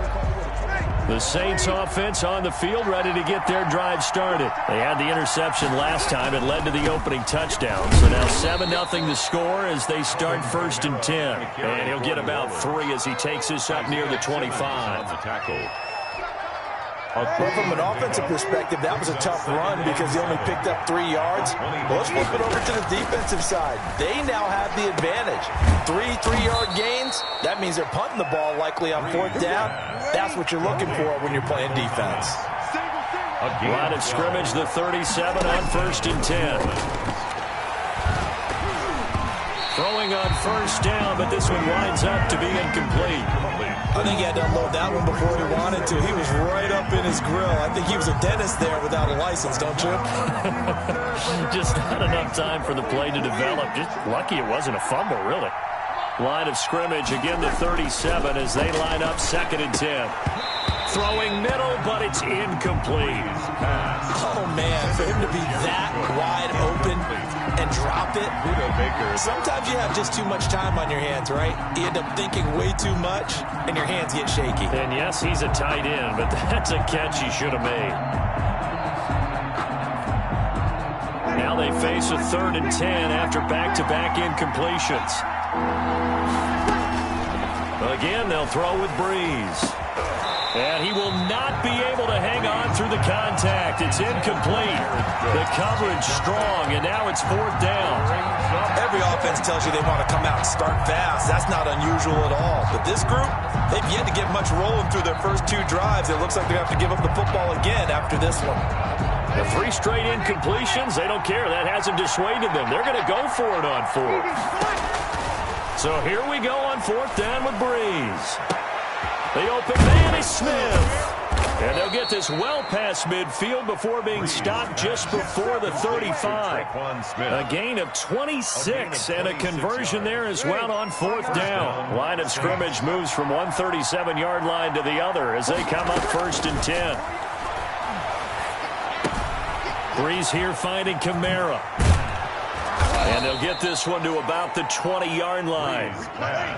The Saints offense on the field, ready to get their drive started. They had the interception last time. It led to the opening touchdown. So now 7-0 the score as they start 1st and 10. And he'll get about 3 as he takes this up near the 25. Well, from an offensive perspective, that was a tough run because he only picked up 3 yards. Well, let's flip it over to the defensive side. They now have the advantage. 3 3-yard gains, that means they're punting the ball likely on 4th down. That's what you're looking for when you're playing defense. Line of scrimmage, the 37 on 1st and 10. Throwing on 1st down, but this one winds up to be incomplete. I think he had to unload that one before he wanted to. He was right up in his grill. I think he was a dentist there without a license, don't you? Just not enough time for the play to develop. Just lucky it wasn't a fumble, really. Line of scrimmage, again the 37 as they line up 2nd and 10. Throwing middle, but it's incomplete. Oh, man, for him to be that wide open and drop it. Sometimes you have just too much time on your hands, right? You end up thinking way too much, and your hands get shaky. And yes, he's a tight end, but that's a catch he should have made. Now they face a 3rd and 10 after back-to-back incompletions. Again, they'll throw with Breeze. And he will not be able to hang on through the contact. It's incomplete. The coverage strong, and now it's 4th down. Every offense tells you they want to come out and start fast. That's not unusual at all. But this group, they've yet to get much rolling through their first 2 drives. It looks like they have to give up the football again after this one. The 3 straight incompletions, they don't care. That hasn't dissuaded them. They're going to go for it on 4th. So here we go on 4th down with Breeze. The open man is Smith. And they'll get this well past midfield before being stopped just before the 35. A gain of 26 and a conversion there as well on 4th down. Line of scrimmage moves from one 37-yard line to the other as they come up 1st and 10. Breeze here finding Kamara. And they'll get this one to about the 20-yard line.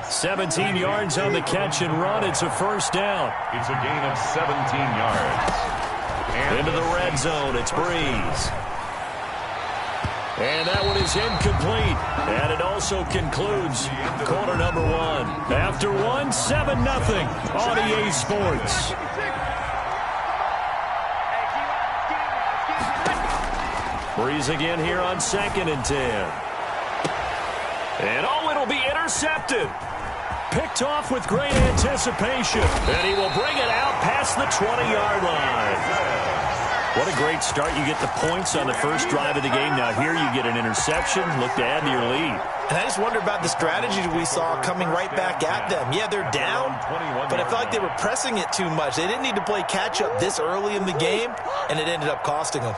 17 yards on the catch and run. It's a 1st down. It's a gain of 17 yards. Into the red zone. It's Breeze. And that one is incomplete. And it also concludes quarter number one. After one, 7-0 on EA Sports. Breeze again here on 2nd and 10. And it'll be intercepted. Picked off with great anticipation. And he will bring it out past the 20-yard line. What a great start. You get the points on the first drive of the game. Now here you get an interception. Look to add to your lead. And I just wonder about the strategy we saw coming right back at them. Yeah, they're down, but I felt like they were pressing it too much. They didn't need to play catch-up this early in the game, and it ended up costing them.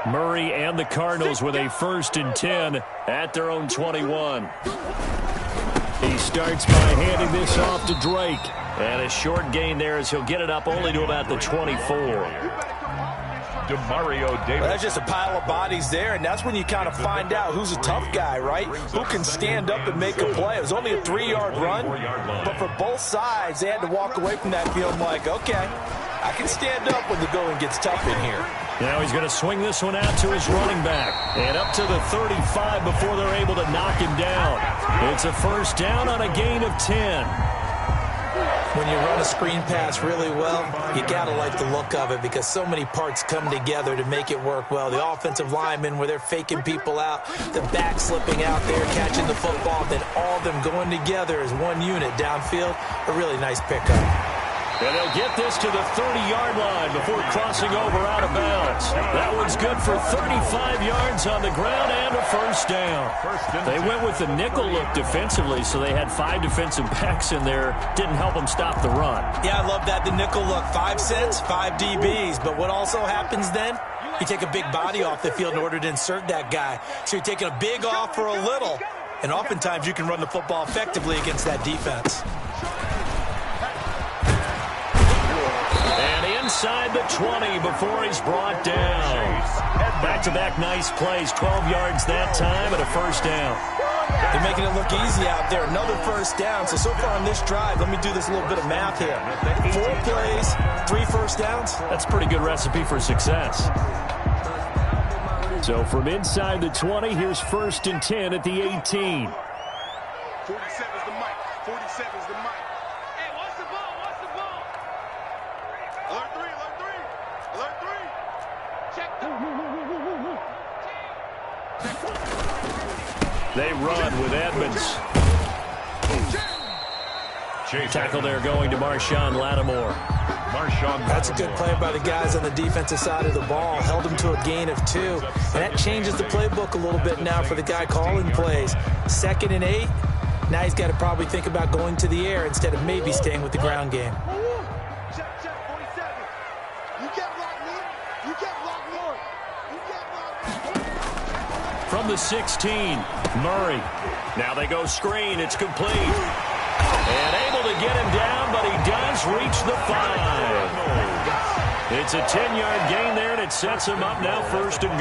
Murray and the Cardinals with a 1st and 10 at their own 21. He starts by handing this off to Drake. And a short gain there as he'll get it up only to about the 24. Mario Davis. Well, that's just a pile of bodies there, and that's when you kind of find out who's a tough guy, right? Who can stand up and make a play. It was only a 3-yard run, but for both sides, they had to walk away from that field like, okay, I can stand up when the going gets tough in here. Now he's going to swing this one out to his running back. And up to the 35 before they're able to knock him down. It's a 1st down on a gain of 10. When you run a screen pass really well, you got to like the look of it because so many parts come together to make it work well. The offensive linemen where they're faking people out, the back slipping out there, catching the football, then all of them going together as one unit downfield. A really nice pickup. And they'll get this to the 30-yard line before crossing over out of bounds. That one's good for 35 yards on the ground and a 1st down. They went with the nickel look defensively, so they had 5 defensive backs in there. Didn't help them stop the run. Yeah, I love that, the nickel look. 5 cents, 5 DBs. But what also happens then? You take a big body off the field in order to insert that guy. So you're taking a big off for a little. And oftentimes you can run the football effectively against that defense. Inside the 20 before he's brought down. Back-to-back nice plays. 12 yards that time and a 1st down. They're making it look easy out there. Another 1st down. So far on this drive, let me do this little bit of math here. 4 plays, 3 1st downs. That's a pretty good recipe for success. So from inside the 20, here's 1st and 10 at the 18. 47 is the mic. 47 is the mic. Hey, what's the ball? What's the ball? Alert 3, alert 3. Alert 3. Check the... They run with Edmonds. Tackle there going to Marshawn Lattimore. That's a good play by the guys on the defensive side of the ball. Held him to a gain of 2. And that changes the playbook a little bit now for the guy calling plays. 2nd and 8. Now he's got to probably think about going to the air instead of maybe staying with the ground game. Check, 47. You can't block me. You can't block me. You can't block me. From the 16, Murray. Now they go screen. It's complete. And able to get him down, but he does reach the 5. It's a 10-yard gain there, and it sets him up now 1st and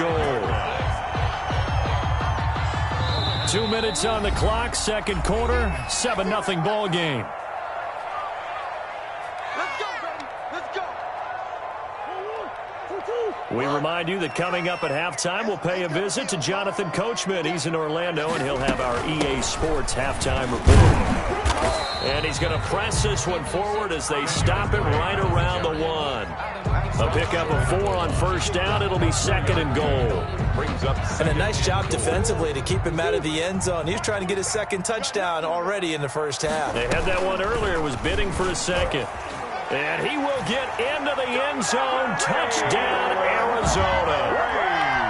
goal. 2 minutes on the clock, 2nd quarter, 7-0 ball game. Let's go, baby. Let's go. We remind you that coming up at halftime, we'll pay a visit to Jonathan Coachman. He's in Orlando, and he'll have our EA Sports halftime report. And he's going to press this one forward as they stop it right around the 1. A pickup of 4 on 1st down. It'll be 2nd and goal. And a nice job defensively to keep him out of the end zone. He's trying to get his 2nd touchdown already in the 1st half. They had that one earlier, was bidding for a 2nd. And he will get into the end zone. Touchdown, Arizona.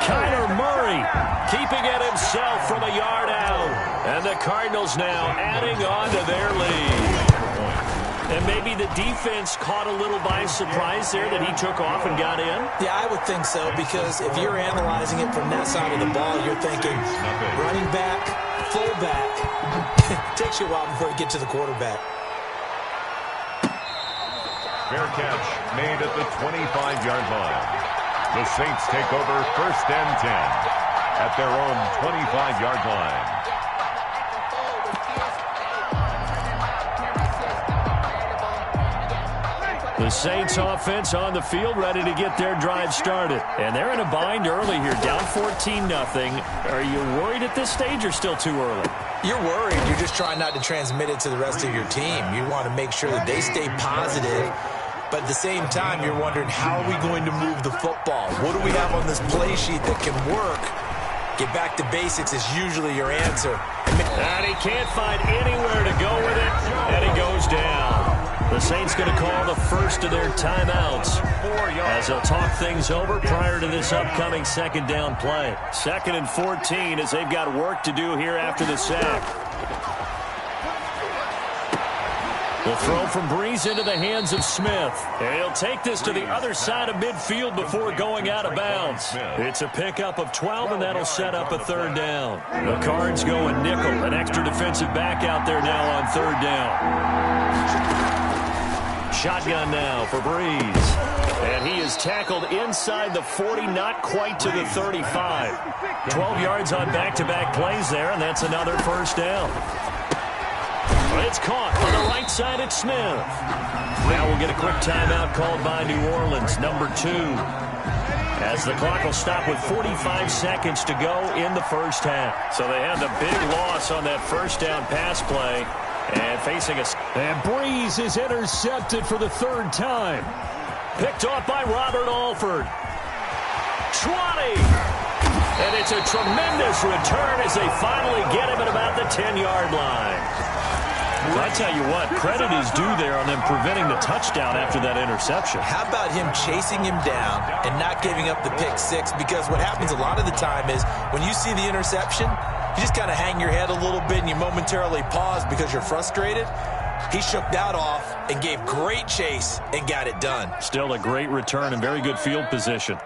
Kyler Murray keeping it himself from a yard out. And the Cardinals now adding on to their lead. And maybe the defense caught a little by surprise there that he took off and got in? Yeah, I would think so, because if you're analyzing it from that side of the ball, you're thinking running back, fullback. Takes you a while before you get to the quarterback. Fair catch made at the 25-yard line. The Saints take over 1st and 10 at their own 25-yard line. The Saints offense on the field, ready to get their drive started. And they're in a bind early here, down 14-0. Are you worried at this stage or still too early? You're worried. You're just trying not to transmit it to the rest of your team. You want to make sure that they stay positive. But at the same time, you're wondering, how are we going to move the football? What do we have on this play sheet that can work? Get back to basics is usually your answer. And he can't find anywhere to go with it, and he goes down. The Saints going to call the first of their timeouts as they'll talk things over prior to this upcoming second down play. 2nd and 14 as they've got work to do here after the sack. The throw from Breeze into the hands of Smith. And he'll take this to the other side of midfield before going out of bounds. It's a pickup of 12, and that'll set up a 3rd down. The Cards go a nickel, an extra defensive back out there now on 3rd down. Shotgun now for Breeze. And he is tackled inside the 40, not quite to the 35. 12 yards on back-to-back plays there, and that's another 1st down. It's caught on the right side at Smith. Now we'll get a quick timeout called by New Orleans, number 2. As the clock will stop with 45 seconds to go in the first half. So they had the big loss on that 1st down pass play. And facing a... And Breeze is intercepted for the 3rd time. Picked off by Robert Alford. 20! And it's a tremendous return as they finally get him at about the 10-yard line. Well, I tell you what, credit is due there on them preventing the touchdown after that interception. How about him chasing him down and not giving up the pick 6? Because what happens a lot of the time is when you see the interception, you just kind of hang your head a little bit and you momentarily pause because you're frustrated. He shook that off and gave great chase and got it done. Still a great return and very good field position.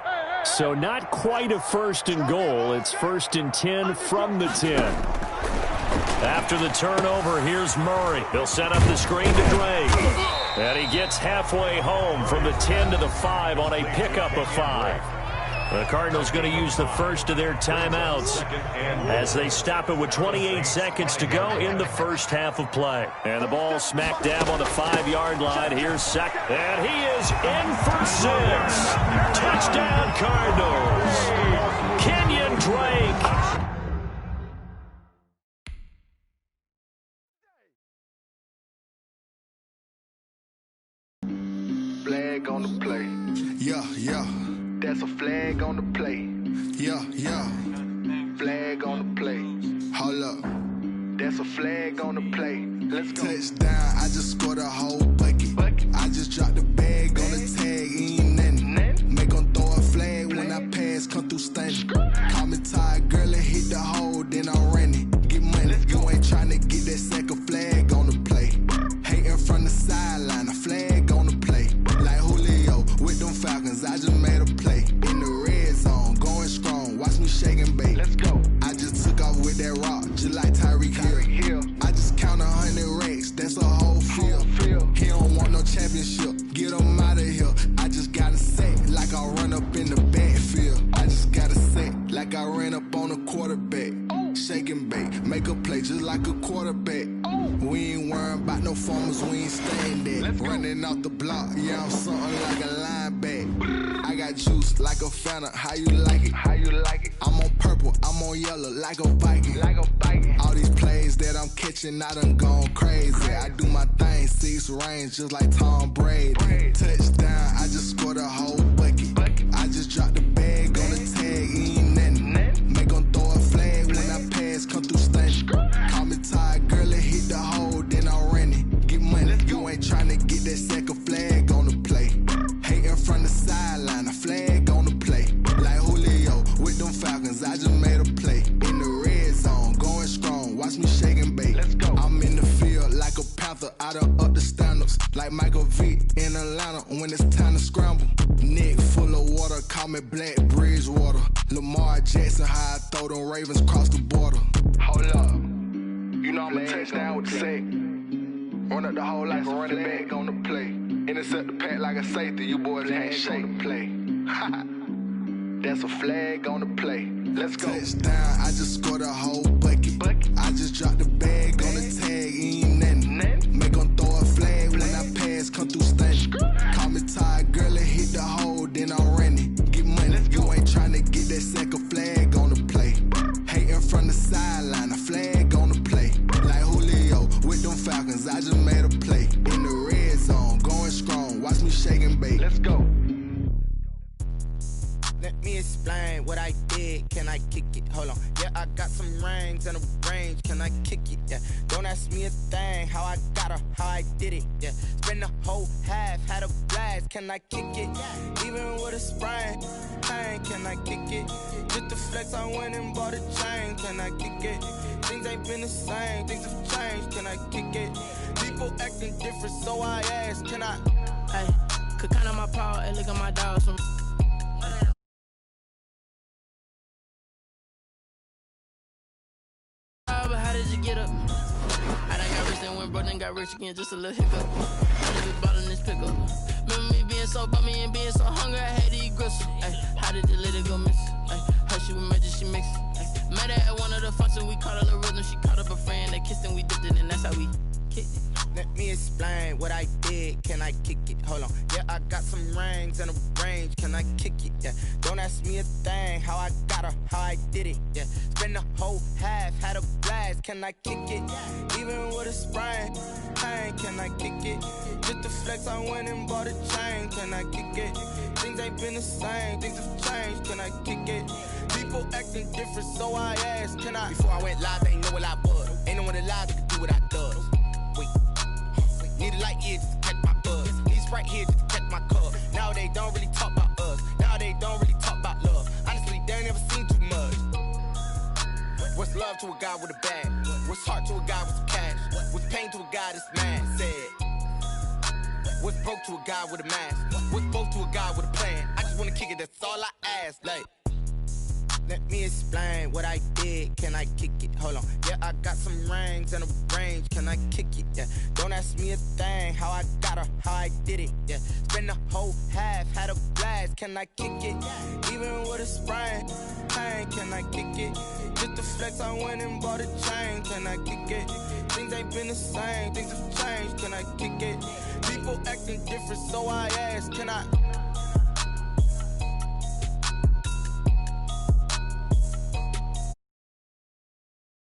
So not quite a 1st and goal. It's 1st and 10 from the 10. After the turnover, here's Murray. He'll set up the screen to Drake. And he gets halfway home from the 10 to the 5 on a pickup of 5. The Cardinals going to use the first of their timeouts as they stop it with 28 seconds to go in the first half of play. And the ball smack dab on the 5-yard line. Here's Sack. And he is in for 6. Touchdown, Cardinals. Kenyon Drake. Flag on the play. Yeah, yeah. That's a flag on the play. Yeah, yeah. Flag on the play. Hold up. That's a flag on the play. Let's go. Touchdown, I just scored a whole bucket. I just dropped the bag on the tag, ain't nothing. Make them throw a flag when I pass, come through stunning. Call me tired, girl, and hit the hole, then I'm running. Get money, you ain't trying to get that second flag on the play. Hating from the sideline, a flag on the play. Like Julio with them Falcons, I just made a play. In the red zone, going strong, watch me shake and bake. Let's go. I just took off with that rock, just like Tyreek Hill. I just count 100 racks, that's a whole field. He don't want no championship, get him out of here. I just gotta say, like I run up in the backfield. I just gotta say, like I ran up on a quarterback. Shake and bake, make a play just like a quarterback. We ain't worrying about no formers, we ain't staying there. Running off the block, yeah, I'm something like a linebacker. I got juice like a Fanta, how you like it? How you like it? I'm on purple, I'm on yellow, like a Viking. Like a Viking. All these plays that I'm catching, I done gone crazy. I do my thing, 6 range, just like Tom Brady. Touchdown, I just scored a whole bucket. I just dropped the bag on the tag, ain't nothing. Make them throw a flag when I pass, come through stunning. Call me tired, girl, and hit the hole, then I'm running. Get money, you ain't trying to get that second flag on the play. Hating from the sideline, a flag on the play. Like Julio with them Falcons, I just made a play. In the red zone, going strong, watch me shake and bake. Let's go. I'm in the field like a Panther, I done up the standards. Like Michael Vick in Atlanta when it's time to scramble. Neck full of water, call me Black Bridgewater. Lamar Jackson, how I throw them Ravens cross the border. Hold up, you know I'm a touchdown with the sack. Run up the hole like a running back on the play. Intercept the pack like a safety, you boys ain't shake the play. That's a flag on the play. Let's go. Touchdown, I just scored a whole bucket. I just dropped the bag on the tag, ain't nothing. Make them throw a flag when I pass, come through stunning. Call can I kick it? Hold on, yeah, I got some rings and a range, can I kick it? Yeah, don't ask me a thing, how I got her, how I did it. Yeah, spend the whole half, had a blast, can I kick it? Even with a sprain, pain, can I kick it? Just the flex, I went and bought a chain, can I kick it? Things ain't been the same, things have changed, can I kick it? People acting different, so I ask, can I? Hey, could count on my paw and look at my dogs from. But how did you get up? I done got rich and went broke, then got rich again, just a little hiccup. I just bought in this pickup. Remember me being so bummy and being so hungry, I had to eat gristle. Ay, how did the lady go miss? Ay, how she was magic, she mixed. Ay, met her at one of the functions, we caught a little rhythm, she caught up a friend, they kissed and we dipped it, and that's how we kicked it. Let me explain what I did, can I kick it? Hold on, yeah, I got some rings and a range, can I kick it? Yeah, don't ask me a thing, how I got her, how I did it. Yeah, spend the whole half, had a blast, can I kick it? Even with a sprain, pain, can I kick it? Just the flex, I went and bought a chain, can I kick it? Things ain't been the same, things have changed, can I kick it? People acting different, so I asked, can I? Before I went live, they ain't know what I was. Ain't no one alive that could do what I does. Wait, need a light here just to catch my buzz. Need Sprite here just to catch my cup. Now they don't really talk about us. Now they don't really talk about love. Honestly, they ain't never seen too much. What's love to a guy with a bag? What's heart to a guy with some cash? What's pain to a guy that's mad? Said. What's broke to a guy with a mask? What's both to a guy with a plan? I just wanna kick it, that's all I ask. Like, let me explain what I did, can I kick it? Hold on, yeah, I got some rings and a range, can I kick it? Yeah, don't ask me a thing, how I got her, how I did it. Yeah, spend the whole half, had a blast, can I kick it? Even with a sprain, pain, can I kick it? Just the flex, I went and bought a chain, can I kick it? Things ain't been the same, things have changed, can I kick it? People acting different, so I ask, can I?